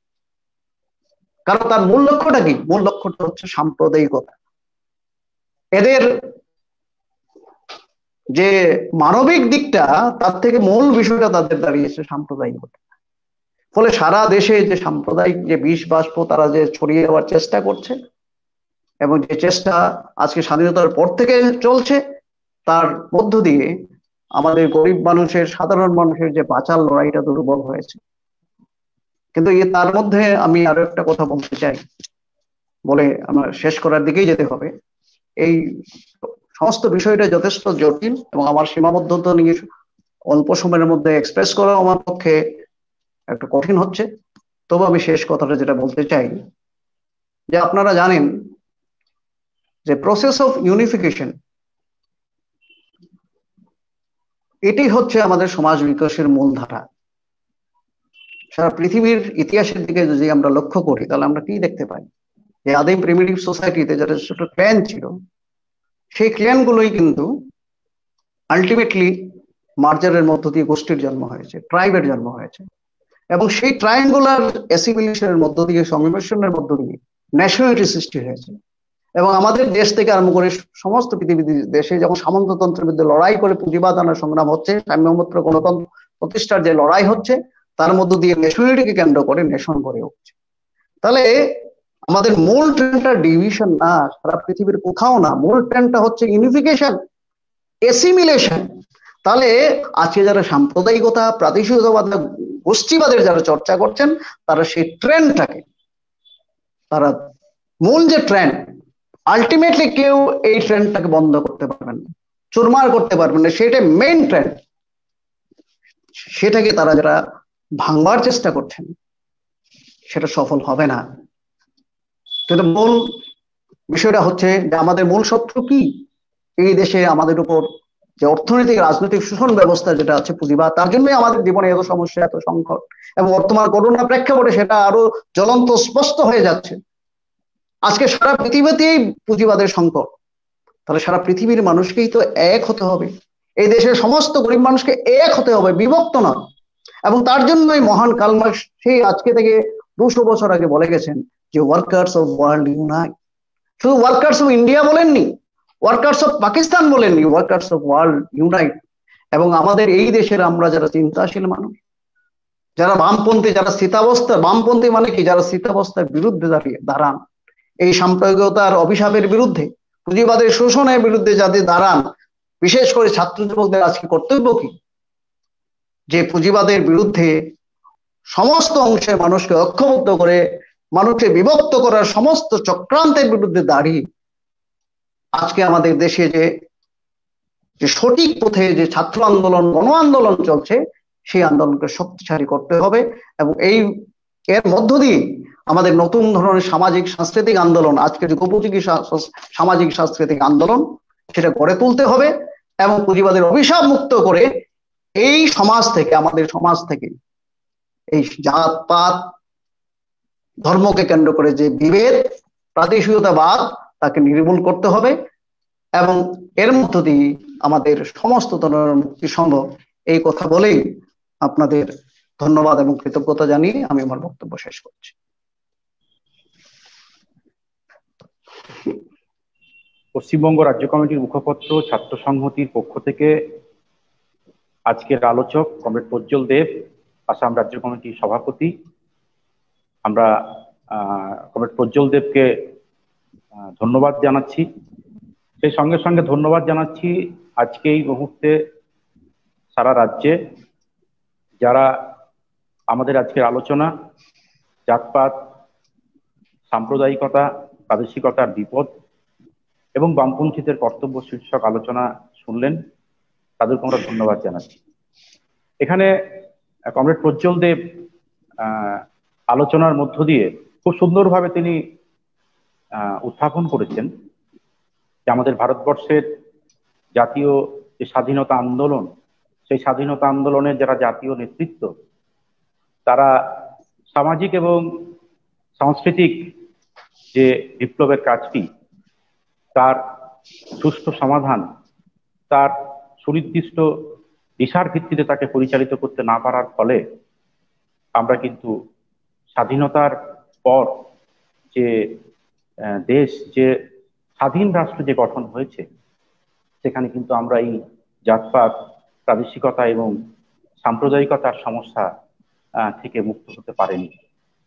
[SPEAKER 2] কারণ তার মূল লক্ষ্যটা কি? মূল লক্ষ্যটা হচ্ছে সাম্প্রদায়িকতা। এদের যে মানবিক দিকটা, তার থেকে মূল বিষয়টা তাদের দাঁড়িয়েছে সাম্প্রদায়িকতা। ফলে সারা দেশে যে সাম্প্রদায়িক যে বিষ বাষ্প তারা যে ছড়িয়ে দেওয়ার চেষ্টা করছে, এবং যে চেষ্টা আজকে স্বাধীনতার পর থেকে চলছে, তার মধ্য দিয়ে আমাদের গরিব মানুষের, সাধারণ মানুষের যে বাঁচার লড়াইটা দুর্বল হয়েছে। কিন্তু তার মধ্যে আমি আরো একটা কথা বলতে চাই, বলে আমার শেষ করার দিকেই যেতে হবে। এই সমস্ত বিষয়টা যথেষ্ট জটিল এবং আমার সীমাবদ্ধতা নিয়ে অল্প সময়ের মধ্যে এক্সপ্রেস করা আমার পক্ষে একটু কঠিন হচ্ছে। তবে আমি শেষ কথাটা যেটা বলতে চাই, যে আপনারা জানেন যে প্রসেস অফ ইউনিফিকেশন, এটি হচ্ছে আমাদের সমাজ বিকাশের মূল ধারা। সারা পৃথিবীর ইতিহাসের দিকে যদি আমরা লক্ষ্য করি, তাহলে আমরা কি দেখতে পাই, যে আদিম প্রিমিটিভ সোসাইটিতে যারা ছোট ক্ল্যান ছিল, সেই ক্ল্যান গুলোই কিন্তু আলটিমেটলি মার্জারের মধ্য দিয়ে গোষ্ঠীর জন্ম হয়েছে, ট্রাইবের জন্ম হয়েছে, এবং সেই ট্রায়াঙ্গুলার অ্যাসিমিলেশনের মধ্য দিয়ে, সংমিশ্রণের মধ্য দিয়ে ন্যাশনালিটি সৃষ্টি হয়েছে। এবং আমাদের দেশ থেকে আরম্ভ করে সমস্ত পৃথিবীর দেশে যখন সামন্ততন্ত্রের বিরুদ্ধে লড়াই করে পুঁজিবাদ আনার সংগ্রাম হচ্ছে, সাম্যমূত্র গণতন্ত্র প্রতিষ্ঠার যে লড়াই হচ্ছে, তার মধ্য দিয়ে ন্যাশনালিটিকে কেন্দ্র করে নেশন গড়ে উঠছে। তাহলে আমাদের মূল ট্রেন্ডটা ডিভিশন না, সারা পৃথিবীর কোথাও না, মূল ট্রেন্ডটা হচ্ছে ইউনিফিকেশন, অ্যাসিমিলেশন। তাহলে আজকে যারা সাম্প্রদায়িকতা, প্রাদেশিকতাবাদ, গোষ্ঠীবাদের যারা চর্চা করছেন, তারা সেই ট্রেন্ডটাকে, তারা মূল যে ট্রেন্ড, আলটিমেটলি কেউ এই ট্রেন্ডটাকে বন্ধ করতে পারবেন না, চুরমার করতে পারবেন না, সেটা মেইন ট্রেন্ড। সেটাকে তারা যারা ভাঙবার চেষ্টা করছেন, সেটা সফল হবে না। কিন্তু মূল বিষয়টা হচ্ছে যে আমাদের মূল শত্রু কি? এই দেশে আমাদের উপর যে অর্থনৈতিক রাজনৈতিক শোষণ ব্যবস্থা যেটা আছে পুঁজিবাদ, তার জন্যই আমাদের জীবনে এত সমস্যা, এত সংকট, এবং বর্তমান করোনা প্রেক্ষাপটে সেটা আরো জ্বলন্ত স্পষ্ট হয়ে যাচ্ছে। আজকে সারা পৃথিবীতেই পুঁজিবাদের সংকট। তাহলে সারা পৃথিবীর মানুষকেই তো এক হতে হবে, এই দেশের সমস্ত গরিব মানুষকে এক হতে হবে, বিভক্ত না। এবং তার জন্যই মহান কার্ল মার্কস সেই আজকে থেকে 200 বছর আগে বলে গেছেন যে ওয়ার্কার্স অফ ওয়ার্ল্ড ইউনাইট। শুধু ওয়ার্কার্স অফ ইন্ডিয়া বলেননি, ওয়ার্কার্স অফ পাকিস্তান বলেননি, ওয়ার্কার্স অফ ওয়ার্ল্ড ইউনাইট। এবং আমাদের এই দেশের আমরা যারা চিন্তাশীল মানুষ, যারা বামপন্থী, যারা স্থিতাবস্থা, বামপন্থী মানে কি, যারা স্থিতাবস্থার বিরুদ্ধে দাঁড়ান, এই সাম্প্রদায়িকতার অভিশাপের বিরুদ্ধে, পুঁজিবাদের শোষণের বিরুদ্ধে যাদের দাঁড়ান, বিশেষ করে ছাত্র যুবকদের আজকে কর্তব্য কি, যে পুঁজিবাদের বিরুদ্ধে সমস্ত অংশের মানুষকে ঐক্যবদ্ধ করে মানুষকে বিভক্ত করার সমস্ত চক্রান্তের বিরুদ্ধে দাঁড়িয়ে আজকে আমাদের দেশে যে সঠিক পথে যে ছাত্র আন্দোলন, গণ আন্দোলন চলছে, সেই আন্দোলনকে শক্তিশালী করতে হবে। এবং এর মধ্য দিয়ে আমাদের নতুন ধরনের সামাজিক সাংস্কৃতিক আন্দোলন, আজকের যুগোপযোগী সামাজিক সাংস্কৃতিক আন্দোলন, সেটা গড়ে তুলতে হবে। এবং পুঁজিবাদের অভিশাপ মুক্ত করে এই সমাজ থেকে, আমাদের সমাজ থেকে এই জাতপাত ধর্মকে কেন্দ্র করে যে বিভেদ, প্রাদেশিকতাবাদ, তাকে নির্মূল করতে হবে। এবং এর মধ্য দিয়ে আমাদের সমস্ত ধরনের মুক্তি সম্ভব। এই কথা বলেই আপনাদের ধন্যবাদ এবং কৃতজ্ঞতা জানিয়ে আমি আমার বক্তব্য শেষ করছি।
[SPEAKER 1] পশ্চিমবঙ্গ রাজ্য কমিটির মুখপত্র ছাত্র সংহতির পক্ষ থেকে আজকের আলোচক কমরেড প্রজ্জ্বল দেব, আসাম রাজ্য কমিটির সভাপতি, আমরা কমরেড প্রজ্জ্বল দেবকে ধন্যবাদ জানাচ্ছি। সেই সঙ্গে সঙ্গে ধন্যবাদ জানাচ্ছি আজকে এই মুহূর্তে সারা রাজ্যে যারা আমাদের আজকের আলোচনা জাতপাত, সাম্প্রদায়িকতা, প্রাদেশিকতার বিপদ এবং বামপন্থীদের কর্তব্য শীর্ষক আলোচনা শুনলেন, তাদেরকে আমরা ধন্যবাদ জানাচ্ছি। এখানে কমরেড প্রজ্জ্বল দেব আলোচনার মধ্য দিয়ে খুব সুন্দরভাবে তিনি উত্থাপন করেছেন যে আমাদের ভারতবর্ষের জাতীয় যে স্বাধীনতা আন্দোলন, সেই স্বাধীনতা আন্দোলনের যারা জাতীয় নেতৃত্ব, তারা সামাজিক এবং সাংস্কৃতিক যে বিপ্লবের কাজটি, তার সুষ্ঠু সমাধান, তার সুনির্দিষ্ট দিশার ভিত্তিতে তাকে পরিচালিত করতে না পারার ফলে আমরা কিন্তু স্বাধীনতার পর যে দেশ, যে স্বাধীন রাষ্ট্র যে গঠন হয়েছে, সেখানে কিন্তু আমরা এই জাতপাত, প্রাদেশিকতা এবং সাম্প্রদায়িকতার সমস্যা থেকে মুক্ত হতে পারেনি।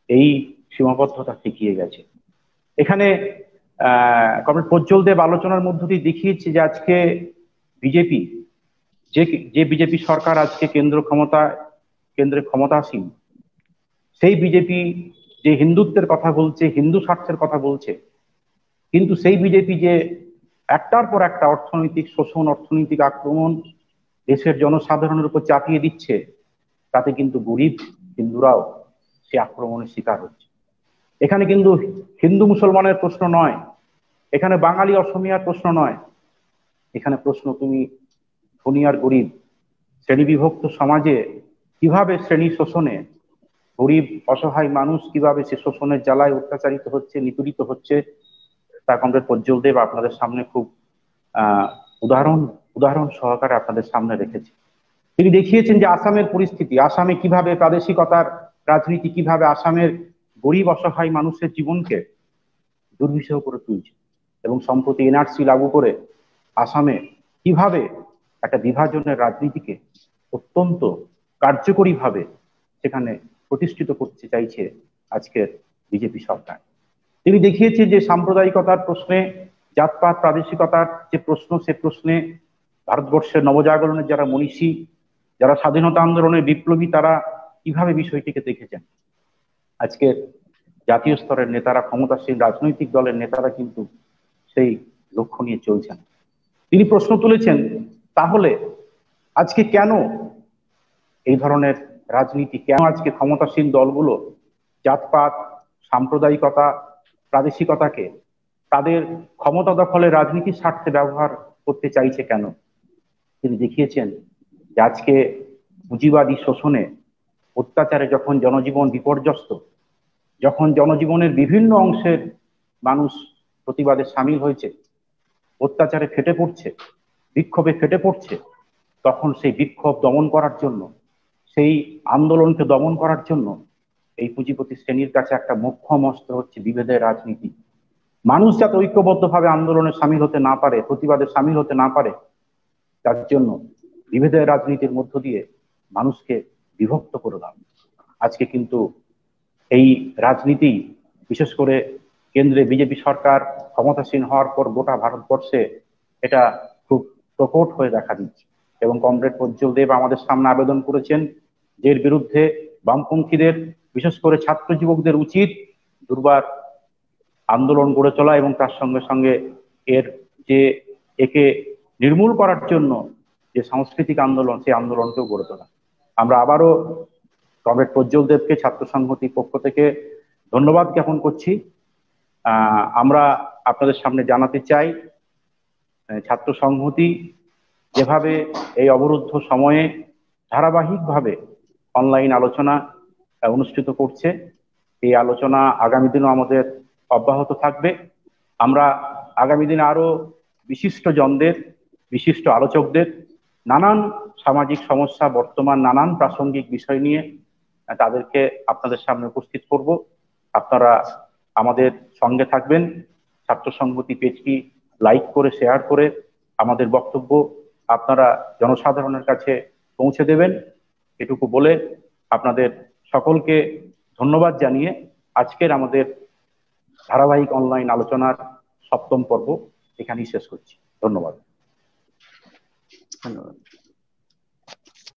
[SPEAKER 1] এই সীমাবদ্ধতা টিকিয়ে গেছে। এখানে কমরেড প্রজ্জ্বল দেব আলোচনার মধ্য দিয়ে দেখিয়েছে যে আজকে বিজেপি, যে বিজেপি সরকার আজকে কেন্দ্রে ক্ষমতাসীন, সেই বিজেপি যে হিন্দুত্বের কথা বলছে, হিন্দু স্বার্থের কথা বলছে, কিন্তু সেই বিজেপি যে একটার পর একটা অর্থনৈতিক শোষণ, অর্থনৈতিক আক্রমণ দেশের জনসাধারণের উপর চাপিয়ে দিচ্ছে, তাতে কিন্তু গরিব হিন্দুরাও সে আক্রমণের শিকার হচ্ছে। এখানে কিন্তু হিন্দু মুসলমানের প্রশ্ন নয়, এখানে বাঙালি অসমিয়ার প্রশ্ন নয়, এখানে প্রশ্ন তুমি ধনী আর গরিব, শ্রেণী বিভক্ত সমাজে কিভাবে শ্রেণী শোষণে গরিব অসহায় মানুষ কিভাবে সে শোষণের জ্বালায় অত্যাচারিত হচ্ছে, নিপীড়িত হচ্ছে, তা কমরেড প্রজ্জ্বল দেব আপনাদের সামনে খুব উদাহরণ সহকারে আপনাদের সামনে রেখেছে। তিনি দেখিয়েছেন যে আসামের পরিস্থিতি, আসামে কিভাবে প্রাদেশিকতার রাজনীতি কিভাবে আসামের গরিব অসহায় মানুষের জীবনকে দুর্বিষহ করে তুলছে, এবং সম্প্রতি এনআরসি লাগু করে আসামে কিভাবে একটা বিভাজনের রাজনীতিকে অত্যন্ত কার্যকরীভাবে সেখানে প্রতিষ্ঠিত করতে চাইছে আজকের বিজেপি সরকার। তিনি দেখিয়েছেন যে সাম্প্রদায়িকতার প্রশ্নে, জাতপাত প্রাদেশিকতার যে প্রশ্ন, সে প্রশ্নে ভারতবর্ষের নবজাগরণের যারা মনীষী, যারা স্বাধীনতা আন্দোলনের বিপ্লবী, তারা কিভাবে বিষয়টিকে দেখেছেন। আজকের জাতীয় স্তরের নেতারা, ক্ষমতাসীন রাজনৈতিক দলের নেতারা কিন্তু সেই লক্ষ্য নিয়ে চলছেন। তিনি প্রশ্ন তুলেছেন, তাহলে আজকে কেন এই ধরনের রাজনীতি, কেন আজকে ক্ষমতাসীন দলগুলো জাতপাত, সাম্প্রদায়িকতা, প্রাদেশিকতাকে তাদের ক্ষমতা দখলের রাজনীতির স্বার্থে ব্যবহার করতে চাইছে কেন? তিনি দেখিয়েছেন যে আজকে পুঁজিবাদী শোষণে, অত্যাচারে যখন জনজীবন বিপর্যস্ত, যখন জনজীবনের বিভিন্ন অংশের মানুষ প্রতিবাদে সামিল হয়েছে, অত্যাচারে ফেটে পড়ছে, বিক্ষোভে ফেটে পড়ছে, তখন সেই বিক্ষোভ দমন করার জন্য, সেই আন্দোলনকে দমন করার জন্য এই পুঁজিপতি শ্রেণীর কাছে একটা মোক্ষম অস্ত্র হচ্ছে বিভেদের রাজনীতি। মানুষ যাতে ঐক্যবদ্ধভাবে আন্দোলনে সামিল হতে না পারে, প্রতিবাদে সামিল হতে না পারে, তার জন্য বিভেদের রাজনীতির মধ্য দিয়ে মানুষকে বিভক্ত করে দাও। আজকে কিন্তু এই রাজনীতি, বিশেষ করে কেন্দ্রে বিজেপি সরকার ক্ষমতাসীন হওয়ার পর গোটা ভারতবর্ষে এটা খুব প্রকট হয়ে দেখা দিচ্ছে। এবং কমরেড প্রজ্জ্বল দেব আমাদের সামনে আবেদন করেছেন, যে এর বিরুদ্ধে বামপন্থীদের, বিশেষ করে ছাত্র যুবকদের উচিত দুর্বার আন্দোলন গড়ে তোলা এবং তার সঙ্গে সঙ্গে এর যে একে নির্মূল করার জন্য যে সাংস্কৃতিক আন্দোলন, সেই আন্দোলনকেও গড়ে তোলা। আমরা আবারও কমরেড প্রজ্জ্বল দেবকে ছাত্র সংহতির পক্ষ থেকে ধন্যবাদ জ্ঞাপন করছি। আমরা আপনাদের সামনে জানাতে চাই, ছাত্র সংহতি যেভাবে এই অবরুদ্ধ সময়ে ধারাবাহিকভাবে অনলাইন আলোচনা অনুষ্ঠিত করছে, এই আলোচনা আগামী দিনও আমাদের অব্যাহত থাকবে। আমরা আগামী দিনে আরো বিশিষ্ট জনদের, বিশিষ্ট আলোচকদের নানান সামাজিক সমস্যা, বর্তমান নানান প্রাসঙ্গিক বিষয় নিয়ে তাদেরকে আপনাদের সামনে উপস্থিত করব। আপনারা আমাদের সঙ্গে থাকবেন। ছাত্র সংহতি পেজটি লাইক করে, শেয়ার করে আমাদের বক্তব্য আপনারা জনসাধারণের কাছে পৌঁছে দেবেন। এটুকু বলে আপনাদের সকলকে ধন্যবাদ জানিয়ে আজকের আমাদের ধারাবাহিক অনলাইন আলোচনার 7ম পর্ব এখানেই শেষ করছি। ধন্যবাদ।
[SPEAKER 2] ধন্যবাদ।